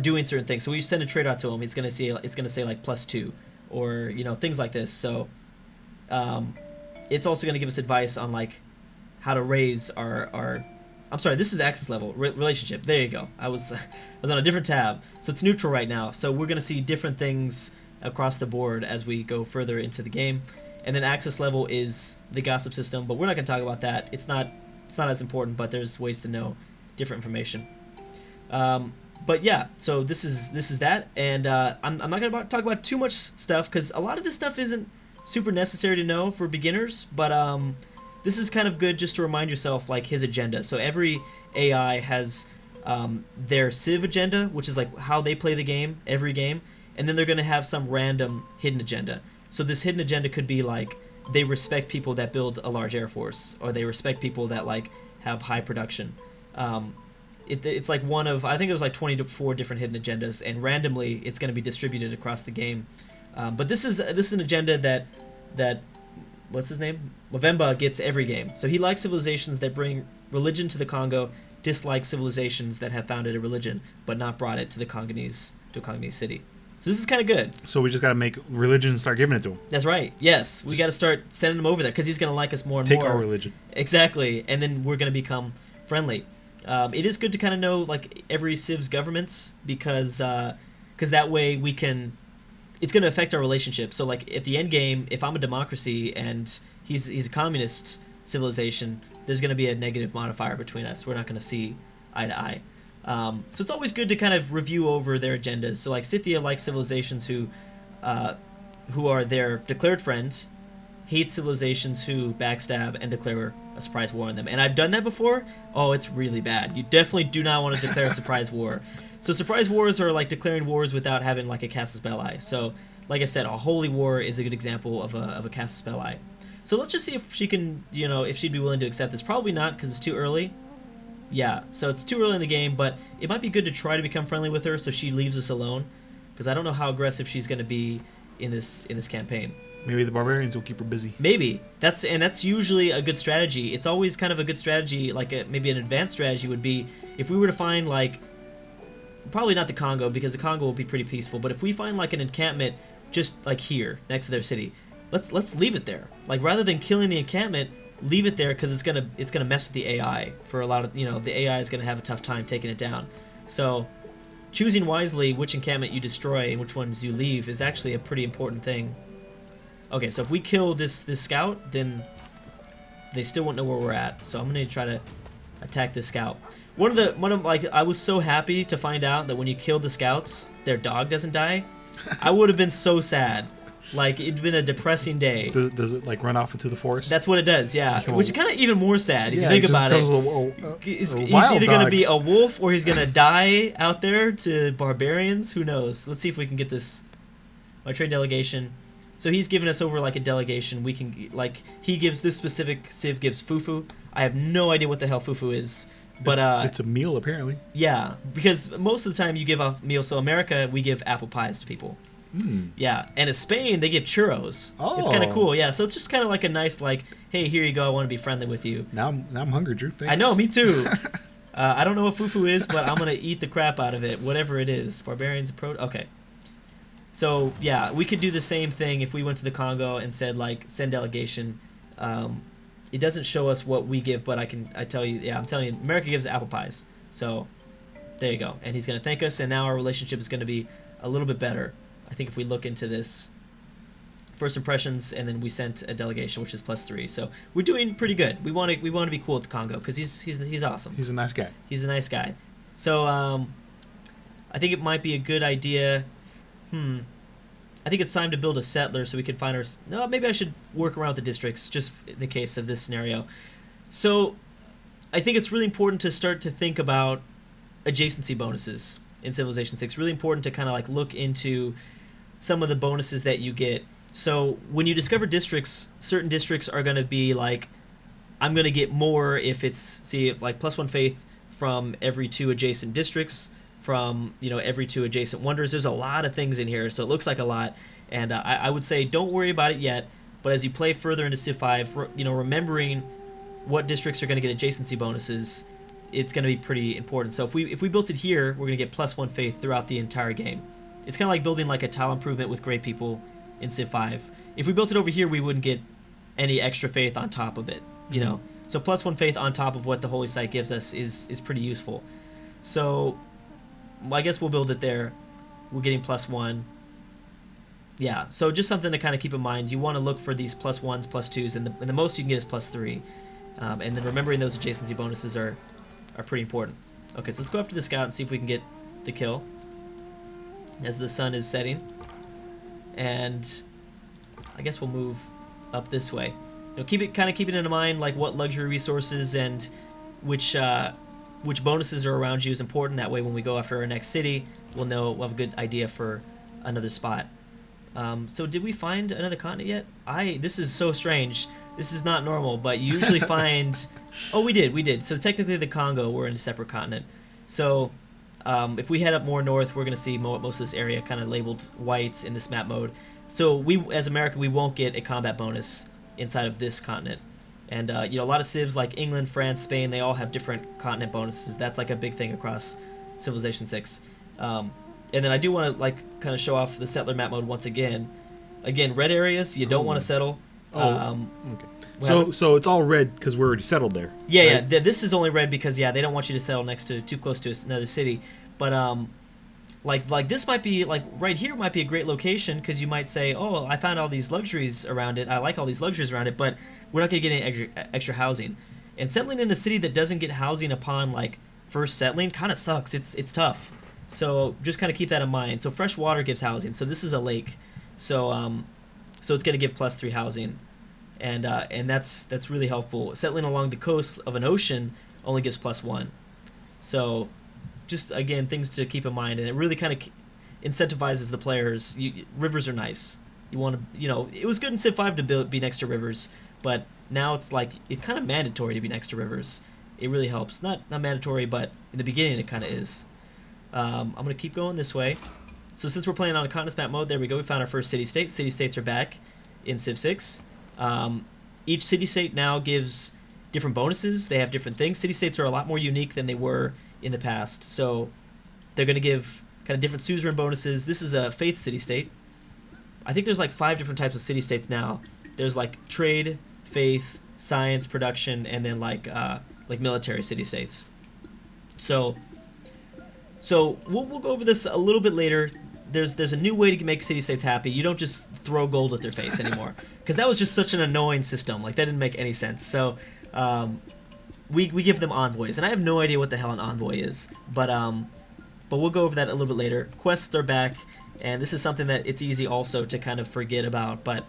[SPEAKER 1] doing certain things. So we send a trade out to him. It's going to say like +2 or, you know, things like this. So it's also going to give us advice on, like, how to raise our I'm sorry, this is access level relationship. There you go. I was on a different tab. So it's neutral right now. So we're going to see different things across the board as we go further into the game. And then access level is the gossip system, but we're not going to talk about that. It's not as important, but there's ways to know different information. But yeah, so this is that, and I'm not going to talk about too much stuff because a lot of this stuff isn't super necessary to know for beginners, but this is kind of good just to remind yourself, like, his agenda. So every AI has their Civ agenda, which is like how they play the game, every game, and then they're going to have some random hidden agenda. So this hidden agenda could be like they respect people that build a large air force, or they respect people that like have high production. It's like one of, I think it was like 24 different hidden agendas, and randomly it's going to be distributed across the game. But this is an agenda that what's his name? Movemba gets every game. So he likes civilizations that bring religion to the Congo, dislikes civilizations that have founded a religion but not brought it to a Congolese city. So this is kind of good.
[SPEAKER 2] So we just got to make religion start giving it to him.
[SPEAKER 1] That's right. Yes. We got to start sending him over there because he's going to like us more and more.
[SPEAKER 2] Take our religion.
[SPEAKER 1] Exactly. And then we're going to become friendly. It is good to kind of know like every Civ's governments because that way we can... It's going to affect our relationship. So like at the end game, if I'm a democracy and he's a communist civilization, there's going to be a negative modifier between us. We're not going to see eye to eye. So it's always good to kind of review over their agendas. So like Scythia likes civilizations who are their declared friends, hate civilizations who backstab and declare a surprise war on them. And I've done that before. Oh, it's really bad. You definitely do not want to declare a surprise war. So surprise wars are like declaring wars without having like a casus belli. So like I said, a holy war is a good example of a casus belli. So let's just see if she can, you know, if she'd be willing to accept this. Probably not because it's too early. Yeah, so it's too early in the game, but it might be good to try to become friendly with her so she leaves us alone, because I don't know how aggressive she's going to be in this campaign.
[SPEAKER 2] Maybe the barbarians will keep her busy.
[SPEAKER 1] Maybe. That's usually a good strategy. It's always kind of a good strategy, like maybe an advanced strategy would be if we were to find like, probably not the Congo because the Congo will be pretty peaceful, but if we find like an encampment just like here next to their city, let's leave it there. Like rather than killing the encampment, leave it there because it's gonna mess with the AI for a lot of, you know, the AI is gonna have a tough time taking it down. So choosing wisely which encampment you destroy and which ones you leave is actually a pretty important thing. Okay, so if we kill this scout, then they still won't know where we're at. So I'm gonna try to attack this scout. One of like I was so happy to find out that when you kill the scouts, their dog doesn't die. I would have been so sad. Like, it'd been a depressing day.
[SPEAKER 2] Does it, like, run off into the forest?
[SPEAKER 1] That's what it does, yeah. Which is kind of even more sad, if you think about it. He's either going to be a wolf, or he's going to die out there to barbarians. Who knows? Let's see if we can get this. My trade delegation. So he's given us over, like, a delegation. We can, like, he gives this specific civ gives fufu. I have no idea what the hell fufu is. But
[SPEAKER 2] it's a meal, apparently.
[SPEAKER 1] Yeah, because most of the time you give off meals. So America, we give apple pies to people. Yeah, and in Spain they give churros. It's kind of cool. Yeah, so it's just kind of like a nice, like, hey, here you go. I want to be friendly with you.
[SPEAKER 2] Now I'm hungry, Drew. Thanks.
[SPEAKER 1] I know, me too. I don't know what fufu is, but I'm gonna eat the crap out of it, whatever it is. Barbarians approach. Okay. So yeah, we could do the same thing if we went to the Congo and said, like, send delegation. It doesn't show us what we give, but I tell you, yeah, I'm telling you, America gives apple pies. So there you go, and he's gonna thank us, and now our relationship is gonna be a little bit better. I think if we look into this, first impressions, and then we sent a delegation, which is +3. So we're doing pretty good. We want to be cool with the Congo because he's awesome.
[SPEAKER 2] He's a nice guy.
[SPEAKER 1] He's a nice guy. So I think it might be a good idea. I think it's time to build a settler so we can find our. No, maybe I should work around the districts just in the case of this scenario. So I think it's really important to start to think about adjacency bonuses in Civilization 6. Really important to kind of, like, look into some of the bonuses that you get. So when you discover districts, certain districts are going to be like, I'm going to get more if it's, like, +1 faith from every 2 adjacent districts, from, every 2 adjacent wonders. There's a lot of things in here, so it looks like a lot. And I would say don't worry about it yet, but as you play further into Civ 5, remembering what districts are going to get adjacency bonuses, it's going to be pretty important. So if we built it here, we're going to get +1 faith throughout the entire game. It's kind of like building, like, a tile improvement with great people in Civ 5. If we built it over here, we wouldn't get any extra faith on top of it, So +1 faith on top of what the Holy Site gives us is pretty useful. So I guess we'll build it there. We're getting +1. Yeah, so just something to kind of keep in mind. You want to look for these +1s, +2s, and the most you can get is +3. And then remembering those adjacency bonuses are pretty important. Okay, so let's go after the scout and see if we can get the kill as the sun is setting. And I guess we'll move up this way. Keeping in mind, like, what luxury resources and which bonuses are around you is important. That way when we go after our next city, we'll have a good idea for another spot. So did we find another continent yet? This is so strange. This is not normal, but you usually find... Oh, we did. So technically the Congo, we're in a separate continent. So if we head up more north, we're going to see most of this area kind of labeled white in this map mode. So we, as America, we won't get a combat bonus inside of this continent. And, a lot of civs like England, France, Spain, they all have different continent bonuses. That's, like, a big thing across Civilization 6. And then I do want to, like, kind of show off the settler map mode once again. Again, red areas, you don't want to settle.
[SPEAKER 2] Okay. So it's all red because we're already settled there.
[SPEAKER 1] Yeah, right? This is only red because, they don't want you to settle too close to another city. But, like this might be, like, right here might be a great location because you might say, oh, I found all these luxuries around it. I like all these luxuries around it, but we're not going to get any extra housing. And settling in a city that doesn't get housing upon, like, first settling kind of sucks. It's tough. So just kind of keep that in mind. So fresh water gives housing. So this is a lake. So it's going to give +3 housing. And that's really helpful. Settling along the coast of an ocean only gives +1. So just, again, things to keep in mind, and it really kind of incentivizes the players. Rivers are nice. You want to, it was good in Civ 5 to be next to rivers, but now it's like it's kind of mandatory to be next to rivers. It really helps. Not mandatory, but in the beginning it kind of is. I'm gonna keep going this way. So since we're playing on a continents map mode, there we go. We found our first city-state. City-states are back in Civ 6. Each city-state now gives different bonuses. They have different things. City-states are a lot more unique than they were in the past. So they're going to give kind of different suzerain bonuses. This is a faith city-state. I think there's like 5 different types of city-states now. There's like trade, faith, science, production, and then like military city-states. So we'll go over this a little bit later. There's a new way to make city-states happy. You don't just throw gold at their face anymore, because that was just such an annoying system. Like, that didn't make any sense. So we give them envoys, and I have no idea what the hell an envoy is, but we'll go over that a little bit later. Quests are back, And this is something that it's easy also to kind of forget about, but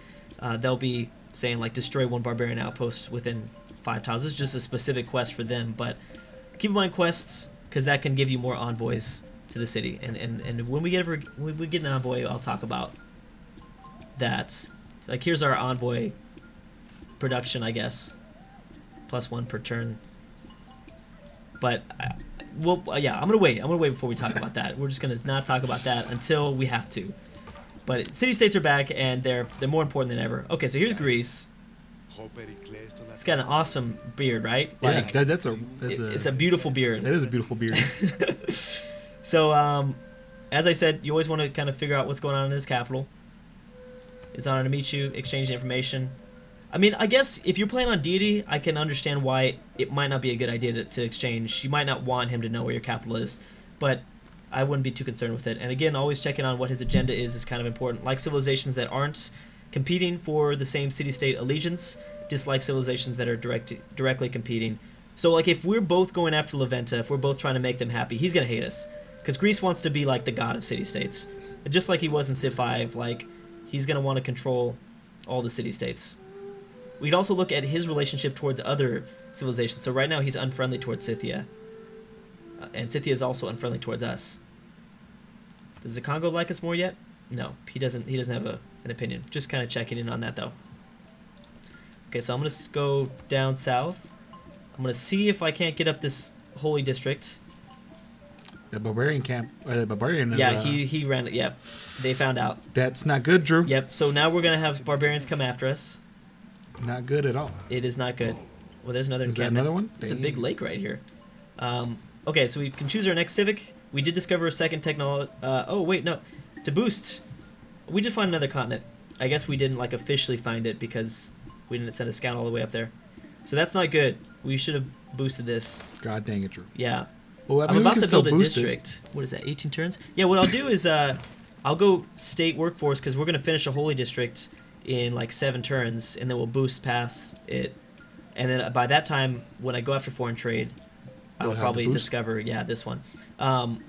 [SPEAKER 1] they'll be saying like destroy 1 barbarian outpost within 5 tiles. This is just a specific quest for them, but keep in mind quests, because that can give you more envoys to the city. And when we get an envoy, I'll talk about that. Like, here's our envoy production, I guess. +1 per turn. But yeah, I'm gonna wait. I'm gonna wait before we talk about that. We're just gonna not talk about that until we have to. But city-states are back, and they're more important than ever. Okay, so here's Greece. It's got an awesome beard, right?
[SPEAKER 2] Like, yeah,
[SPEAKER 1] it's a beautiful beard.
[SPEAKER 2] It is a beautiful beard.
[SPEAKER 1] So, as I said, you always want to kind of figure out what's going on in his capital. It's honor to meet you, exchange information. I mean, I guess if you're playing on deity, I can understand why it might not be a good idea to exchange. You might not want him to know where your capital is, but I wouldn't be too concerned with it. And again, always checking on what his agenda is kind of important. Like civilizations that aren't competing for the same city-state allegiance, dislike civilizations that are directly competing. So, like, if we're both going after Leventa, if we're both trying to make them happy, he's going to hate us. Because Greece wants to be, like, the god of city-states. Just like he was in Civ 5, like, he's going to want to control all the city-states. We'd also look at his relationship towards other civilizations. So right now he's unfriendly towards Scythia. And Scythia is also unfriendly towards us. Does the Congo like us more yet? No, he doesn't have an opinion. Just kind of checking in on that, though. Okay, so I'm going to go down south. I'm going to see if I can't get up this holy district.
[SPEAKER 2] The barbarian camp, barbarian is,
[SPEAKER 1] yeah, he ran it, yep. They found out.
[SPEAKER 2] That's not good, Drew.
[SPEAKER 1] Yep, so now we're going to have barbarians come after us.
[SPEAKER 2] Not good at all.
[SPEAKER 1] It is not good. Well, there's another encampment.
[SPEAKER 2] Is that another one?
[SPEAKER 1] It's a big lake right here. Okay, so we can choose our next civic. We did discover a second technology. Oh, wait, no. To boost, we did find another continent. I guess we didn't, like, officially find it because we didn't send a scout all the way up there. So that's not good. We should have boosted this.
[SPEAKER 2] God dang it, Drew.
[SPEAKER 1] Yeah.
[SPEAKER 2] Well,
[SPEAKER 1] I'm about to build a district. What is that, 18 turns? Yeah, what I'll do is I'll go state workforce because we're going to finish a holy district in like 7 turns, and then we'll boost past it. And then by that time, when I go after foreign trade, I'll probably discover, this one. And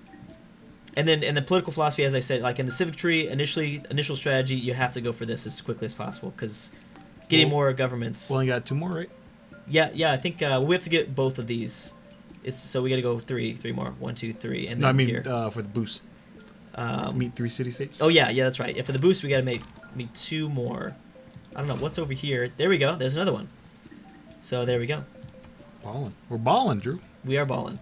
[SPEAKER 1] then in the political philosophy, as I said, like in the civic tree, initial strategy, you have to go for this as quickly as possible because getting more governments.
[SPEAKER 2] Well, you got 2 more, right?
[SPEAKER 1] Yeah. I think we have to get both of these. So we got to go three more. 1, 2, 3, and then
[SPEAKER 2] no, I mean
[SPEAKER 1] here.
[SPEAKER 2] For the boost. Meet 3 city-states.
[SPEAKER 1] Oh yeah, that's right. Yeah, for the boost, we got to meet 2 more. I don't know what's over here. There we go. There's another one. So there we go.
[SPEAKER 2] Balling. We're balling, Drew.
[SPEAKER 1] We are balling.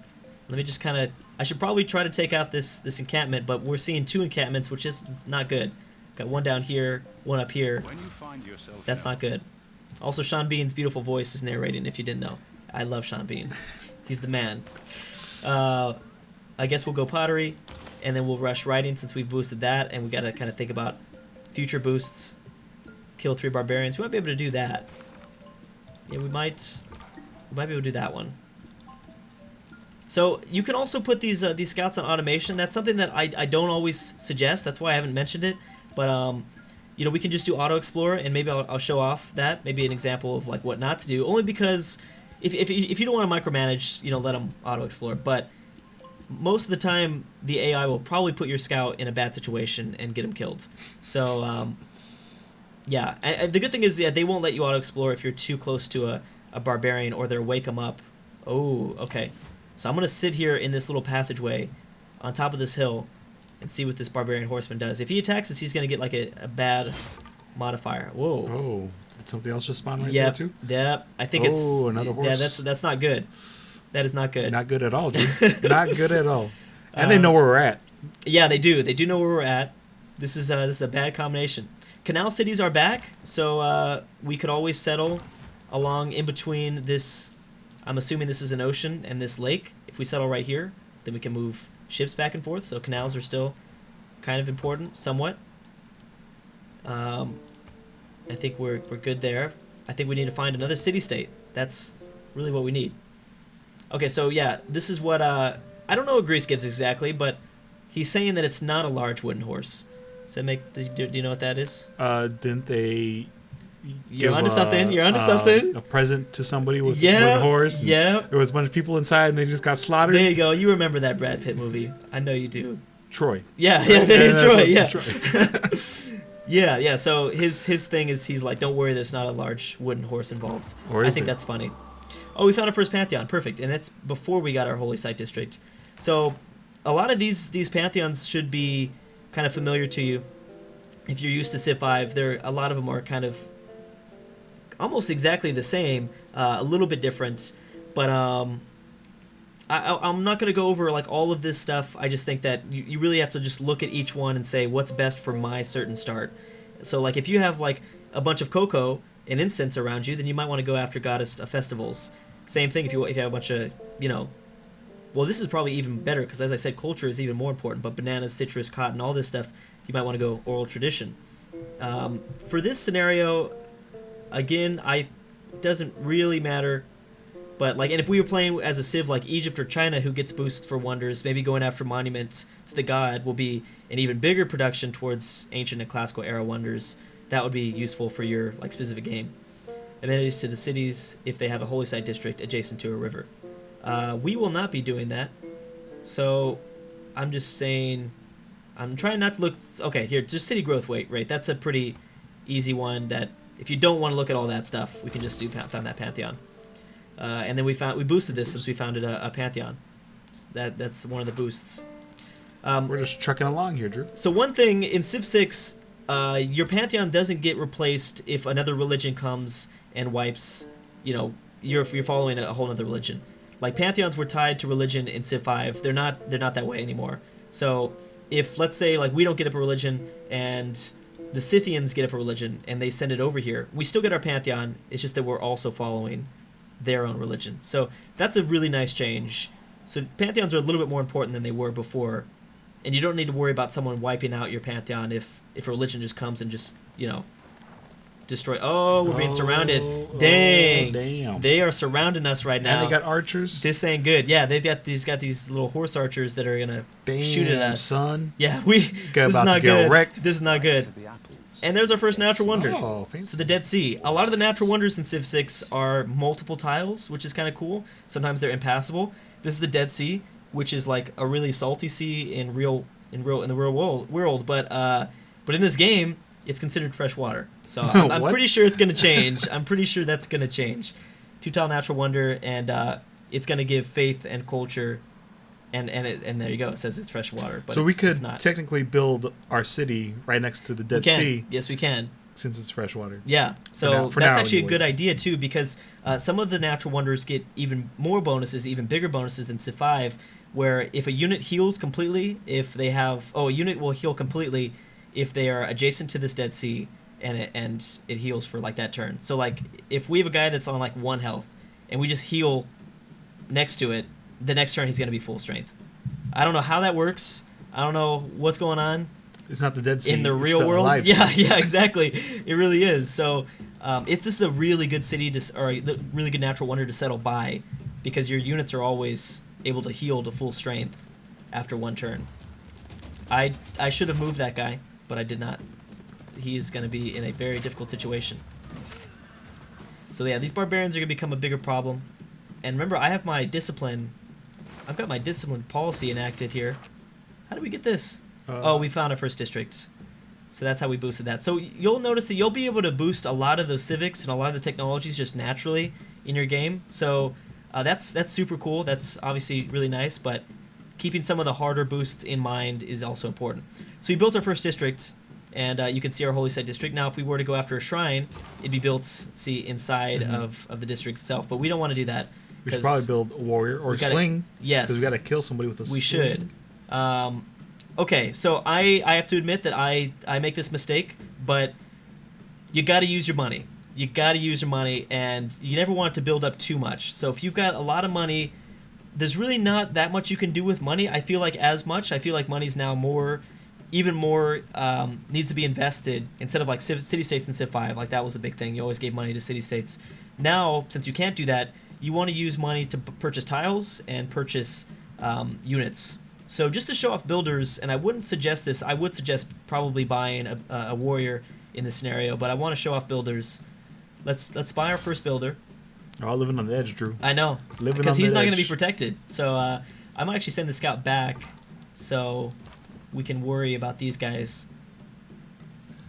[SPEAKER 1] Let me just kind of. I should probably try to take out this encampment, but we're seeing 2 encampments, which is not good. Got one down here, one up here. That's not good. Also, Sean Bean's beautiful voice is narrating. If you didn't know, I love Sean Bean. He's the man. I guess we'll go pottery, and then we'll rush writing since we've boosted that, and we got to kind of think about future boosts. Kill 3 barbarians. We might be able to do that. Yeah, we might be able to do that one. So you can also put these scouts on automation. That's something that I don't always suggest. That's why I haven't mentioned it. But we can just do auto explore, and maybe I'll show off that. Maybe an example of like what not to do. Only because if you don't want to micromanage, let them auto explore. But most of the time, the AI will probably put your scout in a bad situation and get him killed. So yeah, and the good thing is they won't let you auto explore if you're too close to a barbarian or they'll wake them up. Oh, okay. So I'm gonna sit here in this little passageway on top of this hill and see what this barbarian horseman does. If he attacks us, he's gonna get like a bad modifier. Whoa.
[SPEAKER 2] Oh, did something else just spawn right there too?
[SPEAKER 1] Yep. I think it's.
[SPEAKER 2] Oh, another horse.
[SPEAKER 1] Yeah, that's not good. That is not good.
[SPEAKER 2] Not good at all, dude. Not good at all. And they know where we're at.
[SPEAKER 1] Yeah, they do. They do know where we're at. This is a bad combination. Canal cities are back, so we could always settle along in between this. I'm assuming this is an ocean and this lake. If we settle right here, then we can move ships back and forth. So canals are still kind of important, somewhat. I think we're good there. I think we need to find another city-state. That's really what we need. Okay, so yeah, this is what I don't know what Greece gives exactly, but he's saying that it's not a large wooden horse. Does that make? Do you know what that is?
[SPEAKER 2] Didn't they?
[SPEAKER 1] You're onto something. You're onto something.
[SPEAKER 2] A present to somebody with a wooden horse.
[SPEAKER 1] Yeah.
[SPEAKER 2] There was a bunch of people inside, and they just got slaughtered.
[SPEAKER 1] There you go. You remember that Brad Pitt movie? I know you do.
[SPEAKER 2] Troy.
[SPEAKER 1] Yeah, Troy. Yeah. Yeah. So his thing is he's like, don't worry, there's not a large wooden horse involved. I think that's funny. Oh, we found our first Pantheon. Perfect. And that's before we got our Holy Site District. So a lot of these Pantheons should be kind of familiar to you. If you're used to Civ 5, a lot of them are kind of almost exactly the same, a little bit different. But I'm not going to go over like all of this stuff. I just think that you really have to just look at each one and say what's best for my certain start. So like if you have like a bunch of cocoa and incense around you, then you might want to go after goddess festivals. Same thing if you have a bunch of, well, this is probably even better because, as I said, culture is even more important. But bananas, citrus, cotton, all this stuff, you might want to go oral tradition. For this scenario, again, doesn't really matter. But and if we were playing as a civ like Egypt or China, who gets boosts for wonders, maybe going after monuments to the god will be an even bigger production towards ancient and classical era wonders. That would be useful for your specific game. Amenities to the cities if they have a holy site district adjacent to a river. We will not be doing that. So I'm just saying, I'm trying not to look. Okay, here, just city growth rate. That's a pretty easy one. That if you don't want to look at all that stuff, we can just found that Pantheon. And then we boosted this since we founded a Pantheon. That's one of the boosts.
[SPEAKER 2] We're just trucking along here, Drew.
[SPEAKER 1] So one thing in Civ 6, your Pantheon doesn't get replaced if another religion comes and wipes. You're following a whole other religion. Like Pantheons were tied to religion in Civ 5. They're not that way anymore. So if let's say we don't get up a religion and the Scythians get up a religion and they send it over here, we still get our Pantheon. It's just that we're also following their own religion. So that's a really nice change. So Pantheons are a little bit more important than they were before, and you don't need to worry about someone wiping out your Pantheon if a religion just comes and just destroy. Oh, we're being surrounded. Dang.
[SPEAKER 2] Damn.
[SPEAKER 1] They are surrounding us right now.
[SPEAKER 2] And they got archers.
[SPEAKER 1] This ain't good. Yeah, they've got these little horse archers that are gonna shoot at us.
[SPEAKER 2] Son.
[SPEAKER 1] Yeah, this is not good. This is not good. And there's our first natural wonder.
[SPEAKER 2] Oh, fancy.
[SPEAKER 1] So the Dead Sea. A lot of the natural wonders in Civ 6 are multiple tiles, which is kind of cool. Sometimes they're impassable. This is the Dead Sea, which is like a really salty sea in the real world. But in this game, it's considered fresh water. So I'm pretty sure it's gonna change. I'm pretty sure that's gonna change. 2-tile natural wonder, and it's gonna give faith and culture. And there you go. It says it's fresh water. But
[SPEAKER 2] so we could technically build our city right next to the Dead Sea.
[SPEAKER 1] Yes, we can.
[SPEAKER 2] Since it's fresh water.
[SPEAKER 1] Yeah. So that's actually a good idea too, because some of the natural wonders get even more bonuses, even bigger bonuses than Civ 5, where if a unit heals completely, if they have a unit will heal completely if they are adjacent to this Dead Sea, and it heals for that turn. So if we have a guy that's on 1 health and we just heal next to it, the next turn he's going to be full strength. I don't know how that works. I don't know what's going on.
[SPEAKER 2] It's not the Dead Sea.
[SPEAKER 1] In the real world. Yeah, exactly. It really is. So it's just a really good city or a really good natural wonder to settle by, because your units are always able to heal to full strength after 1 turn. I should have moved that guy, but I did not. He's going to be in a very difficult situation. So yeah, these barbarians are going to become a bigger problem. And remember, I have my discipline. I've got my discipline policy enacted here. How did we get this? We found our first district. So that's how we boosted that. So you'll notice that you'll be able to boost a lot of those civics and a lot of the technologies just naturally in your game. So that's super cool. That's obviously really nice, but keeping some of the harder boosts in mind is also important. So we built our first district, and you can see our holy site district. Now if we were to go after a shrine, it'd be built, inside of the district itself, but we don't want to do that.
[SPEAKER 2] We should probably build a warrior or a sling.
[SPEAKER 1] Yes.
[SPEAKER 2] Because we got to kill somebody with a sling.
[SPEAKER 1] We should. Okay, so I have to admit that I make this mistake, but you got to use your money. You got to use your money, and you never want it to build up too much. So if you've got a lot of money, there's really not that much you can do with money. I feel like money's now even more needs to be invested instead of city-states in Civ 5. That was a big thing. You always gave money to city-states. Now, since you can't do that, you want to use money to purchase tiles and purchase units. So just to show off builders, and I wouldn't suggest this, I would suggest probably buying a warrior in this scenario, but I want to show off builders. Let's buy our first builder.
[SPEAKER 2] Oh, living on the edge, Drew.
[SPEAKER 1] I know, because he's not going to be protected. So I might actually send the scout back. So we can worry about these guys.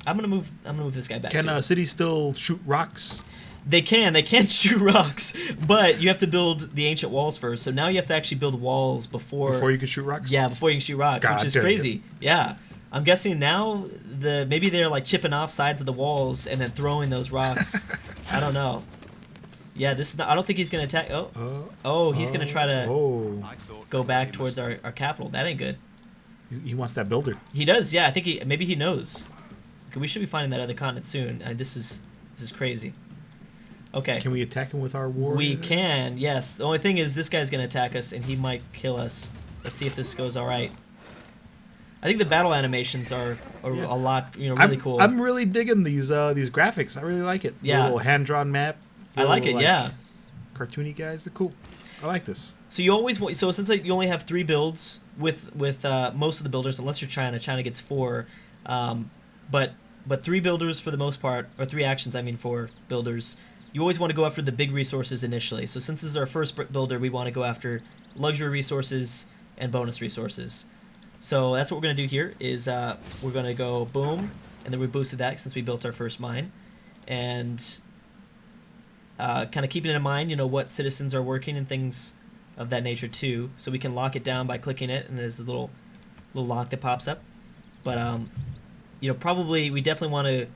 [SPEAKER 1] I'm gonna move this guy back.
[SPEAKER 2] Can cities still shoot rocks?
[SPEAKER 1] They can shoot rocks, but you have to build the ancient walls first. So now you have to actually build walls before
[SPEAKER 2] you can shoot rocks.
[SPEAKER 1] Yeah, before you can shoot rocks, which is crazy. Yeah, I'm guessing now maybe they're like chipping off sides of the walls and then throwing those rocks. I don't know. Yeah, this is not, I don't think he's gonna attack. He's gonna try to go back towards our capital. That ain't good.
[SPEAKER 2] He wants that builder.
[SPEAKER 1] He does. Yeah, I think maybe he knows. We should be finding that other continent soon. This is crazy. Okay.
[SPEAKER 2] Can we attack him with our war?
[SPEAKER 1] We can, yes. The only thing is this guy's going to attack us, and he might kill us. Let's see if this goes all right. I think the battle animations are a lot, really cool.
[SPEAKER 2] I'm really digging these graphics. I really like it.
[SPEAKER 1] Yeah.
[SPEAKER 2] The little hand-drawn map.
[SPEAKER 1] I like it, yeah.
[SPEAKER 2] Cartoony guys, they're cool. I like this.
[SPEAKER 1] So you always want, since you only have 3 builds with most of the builders, unless you're China. China gets 4, but 3 builders for the most part, or 3 actions for builders. You always want to go after the big resources initially. So since this is our first builder, we want to go after luxury resources and bonus resources. So that's what we're going to do here is we're going to go boom, and then we boosted that since we built our first mine. And kind of keeping in mind, what citizens are working and things of that nature too. So we can lock it down by clicking it, and there's a little lock that pops up. But, probably we definitely want to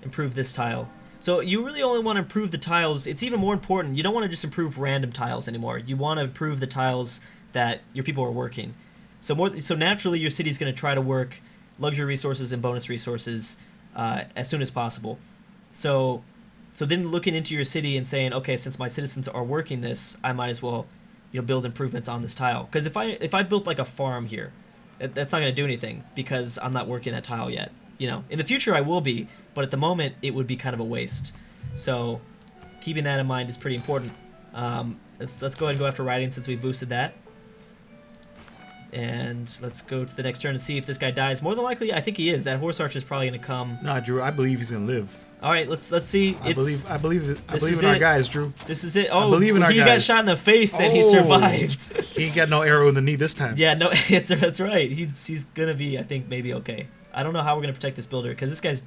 [SPEAKER 1] improve this tile. So you really only want to improve the tiles. It's even more important. You don't want to just improve random tiles anymore. You want to improve the tiles that your people are working. So naturally your city's going to try to work luxury resources and bonus resources as soon as possible. So then looking into your city and saying, okay, since my citizens are working this, I might as well build improvements on this tile. Because if I built like a farm here, that's not going to do anything because I'm not working that tile yet. In the future I will be, but at the moment it would be kind of a waste. So keeping that in mind is pretty important. Let's go ahead and go after riding since we boosted that. And let's go to the next turn and see if this guy dies. More than likely, I think he is. That horse archer is probably going to come.
[SPEAKER 2] Nah, Drew, I believe he's going to live.
[SPEAKER 1] All right, let's see.
[SPEAKER 2] I believe in our guys, Drew.
[SPEAKER 1] This is it. Oh,
[SPEAKER 2] I believe in our
[SPEAKER 1] he
[SPEAKER 2] guys.
[SPEAKER 1] got shot in the face and he survived.
[SPEAKER 2] He ain't got no arrow in the knee this time.
[SPEAKER 1] Yeah, no, that's right. He's going to be, I think, maybe okay. I don't know how we're going to protect this builder because this guy's...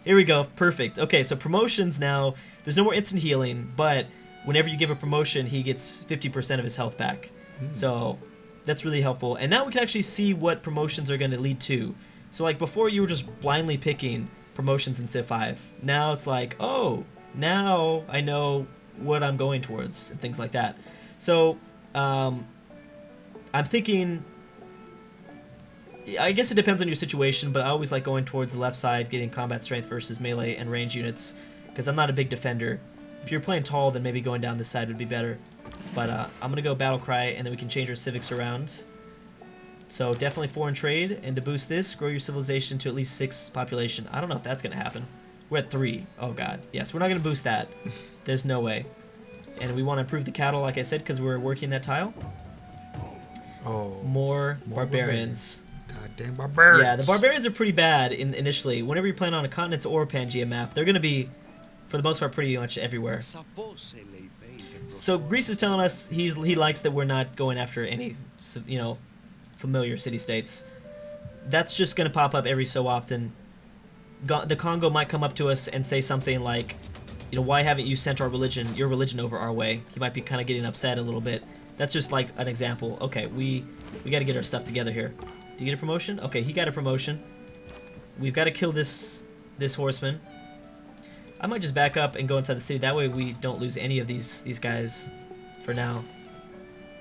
[SPEAKER 1] Here we go. Perfect. Okay, so promotions now. There's no more instant healing, but whenever you give a promotion, he gets 50% of his health back. So that's really helpful. And now we can actually see what promotions are going to lead to. So like before you were just blindly picking promotions in Civ 5. Now it's like, oh, now I know what I'm going towards and things like that. So I'm thinking... I guess it depends on your situation, but I always like going towards the left side, getting combat strength versus melee and range units, because I'm not a big defender. If you're playing tall, then maybe going down this side would be better. But I'm going to go Battle Cry, and then we can change our civics around. So definitely foreign trade, and to boost this, grow your civilization to at least 6 population. I don't know if that's going to happen. We're at 3. Oh god. Yes, we're not going to boost that. There's no way. And we want to improve the cattle, like I said, because we're working that tile.
[SPEAKER 2] Oh.
[SPEAKER 1] More barbarians.
[SPEAKER 2] Goddamn barbarians.
[SPEAKER 1] Yeah, the barbarians are pretty bad initially. Whenever you're playing on a continents or Pangea map, they're going to be, for the most part, pretty much everywhere. So Greece is telling us he likes that we're not going after any, familiar city-states. That's just going to pop up every so often. The Congo might come up to us and say something like, why haven't you sent your religion over our way? He might be kind of getting upset a little bit. That's just like an example. Okay, we got to get our stuff together here. Do you get a promotion? Okay, he got a promotion. We've got to kill this horseman. I might just back up and go inside the city. That way we don't lose any of these guys for now.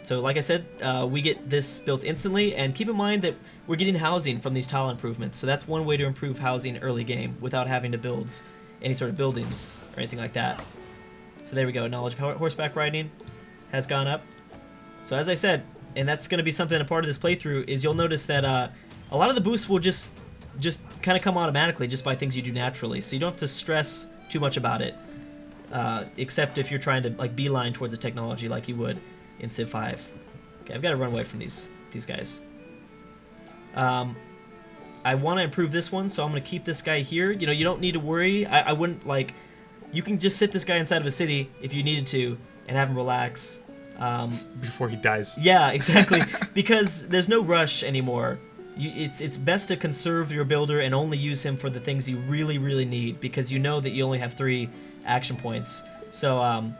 [SPEAKER 1] So like I said, we get this built instantly, and keep in mind that we're getting housing from these tile improvements. So that's one way to improve housing early game without having to build any sort of buildings or anything like that. So there we go. Knowledge of horseback riding has gone up. So as I said, and that's going to be something a part of this playthrough, is you'll notice that a lot of the boosts will just kind of come automatically just by things you do naturally. So you don't have to stress too much about it, except if you're trying to like beeline towards the technology like you would in Civ 5. Okay, I've got to run away from these guys. I want to improve this one, so I'm going to keep this guy here. You don't need to worry. I wouldn't like... You can just sit this guy inside of a city if you needed to and have him relax.
[SPEAKER 2] Before he dies.
[SPEAKER 1] Yeah, exactly. Because there's no rush anymore. it's best to conserve your builder and only use him for the things you really, really need, because you know that you only have 3 action points. So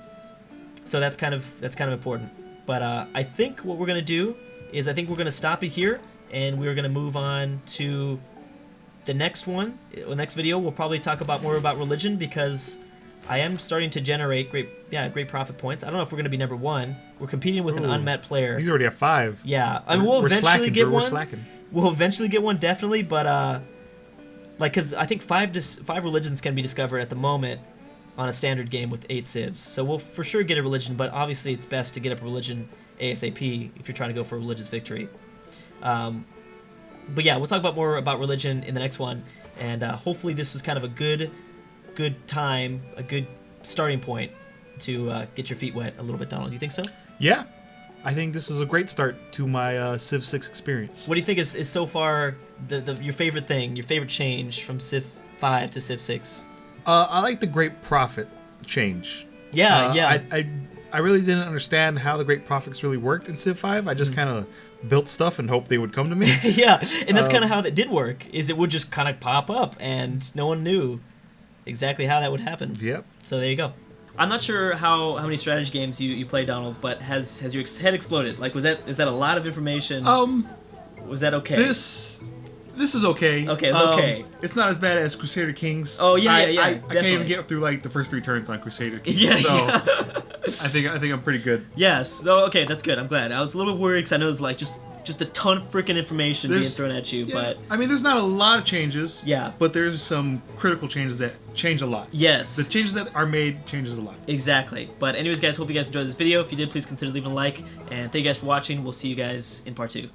[SPEAKER 1] so that's kind of important. But I think what we're gonna do is we're gonna stop it here, and we're gonna move on to the next one. The next video we'll probably talk more about religion, because I am starting to generate great profit points. I don't know if we're gonna be number 1. We're competing with an unmet player.
[SPEAKER 2] He's already at 5.
[SPEAKER 1] Yeah, I mean, we'll eventually get one.
[SPEAKER 2] We're slacking.
[SPEAKER 1] We'll eventually get one, definitely, but because I think 5 religions can be discovered at the moment on a standard game with 8 civs. So we'll for sure get a religion, but obviously it's best to get up a religion ASAP if you're trying to go for a religious victory. But yeah, we'll talk more about religion in the next one, and hopefully this is kind of a good time, a good starting point to get your feet wet a little bit, Donald. Do you think so?
[SPEAKER 2] Yeah. I think this is a great start to my Civ 6 experience.
[SPEAKER 1] What do you think is so far your favorite thing, your favorite change from Civ 5 to Civ 6?
[SPEAKER 2] I like the Great Prophet change.
[SPEAKER 1] Yeah, yeah.
[SPEAKER 2] I really didn't understand how the Great Prophets really worked in Civ 5. I just kind of built stuff and hoped they would come to me.
[SPEAKER 1] Yeah, and that's kind of how that did work, is it would just kind of pop up, and no one knew exactly how that would happen.
[SPEAKER 2] Yep.
[SPEAKER 1] So there you go. I'm not sure how many strategy games you play, Donald, but has your head exploded? Like, is that a lot of information? Was that okay?
[SPEAKER 3] This is okay.
[SPEAKER 1] Okay, it's okay.
[SPEAKER 3] It's not as bad as Crusader Kings.
[SPEAKER 1] Oh yeah,
[SPEAKER 3] I can't even get through like the first 3 turns on Crusader Kings.
[SPEAKER 1] Yeah,
[SPEAKER 3] so
[SPEAKER 1] yeah.
[SPEAKER 3] I think I'm pretty good.
[SPEAKER 1] Yes. Oh, okay, that's good. I'm glad. I was a little worried because I know there's like just a ton of freaking information being thrown at you, but
[SPEAKER 3] I mean, there's not a lot of changes.
[SPEAKER 1] Yeah.
[SPEAKER 3] But there's some critical changes that change a lot.
[SPEAKER 1] Yes.
[SPEAKER 3] The changes that are made changes a lot.
[SPEAKER 1] Exactly. But anyways, guys, hope you guys enjoyed this video. If you did, please consider leaving a like, and thank you guys for watching. We'll see you guys in part 2.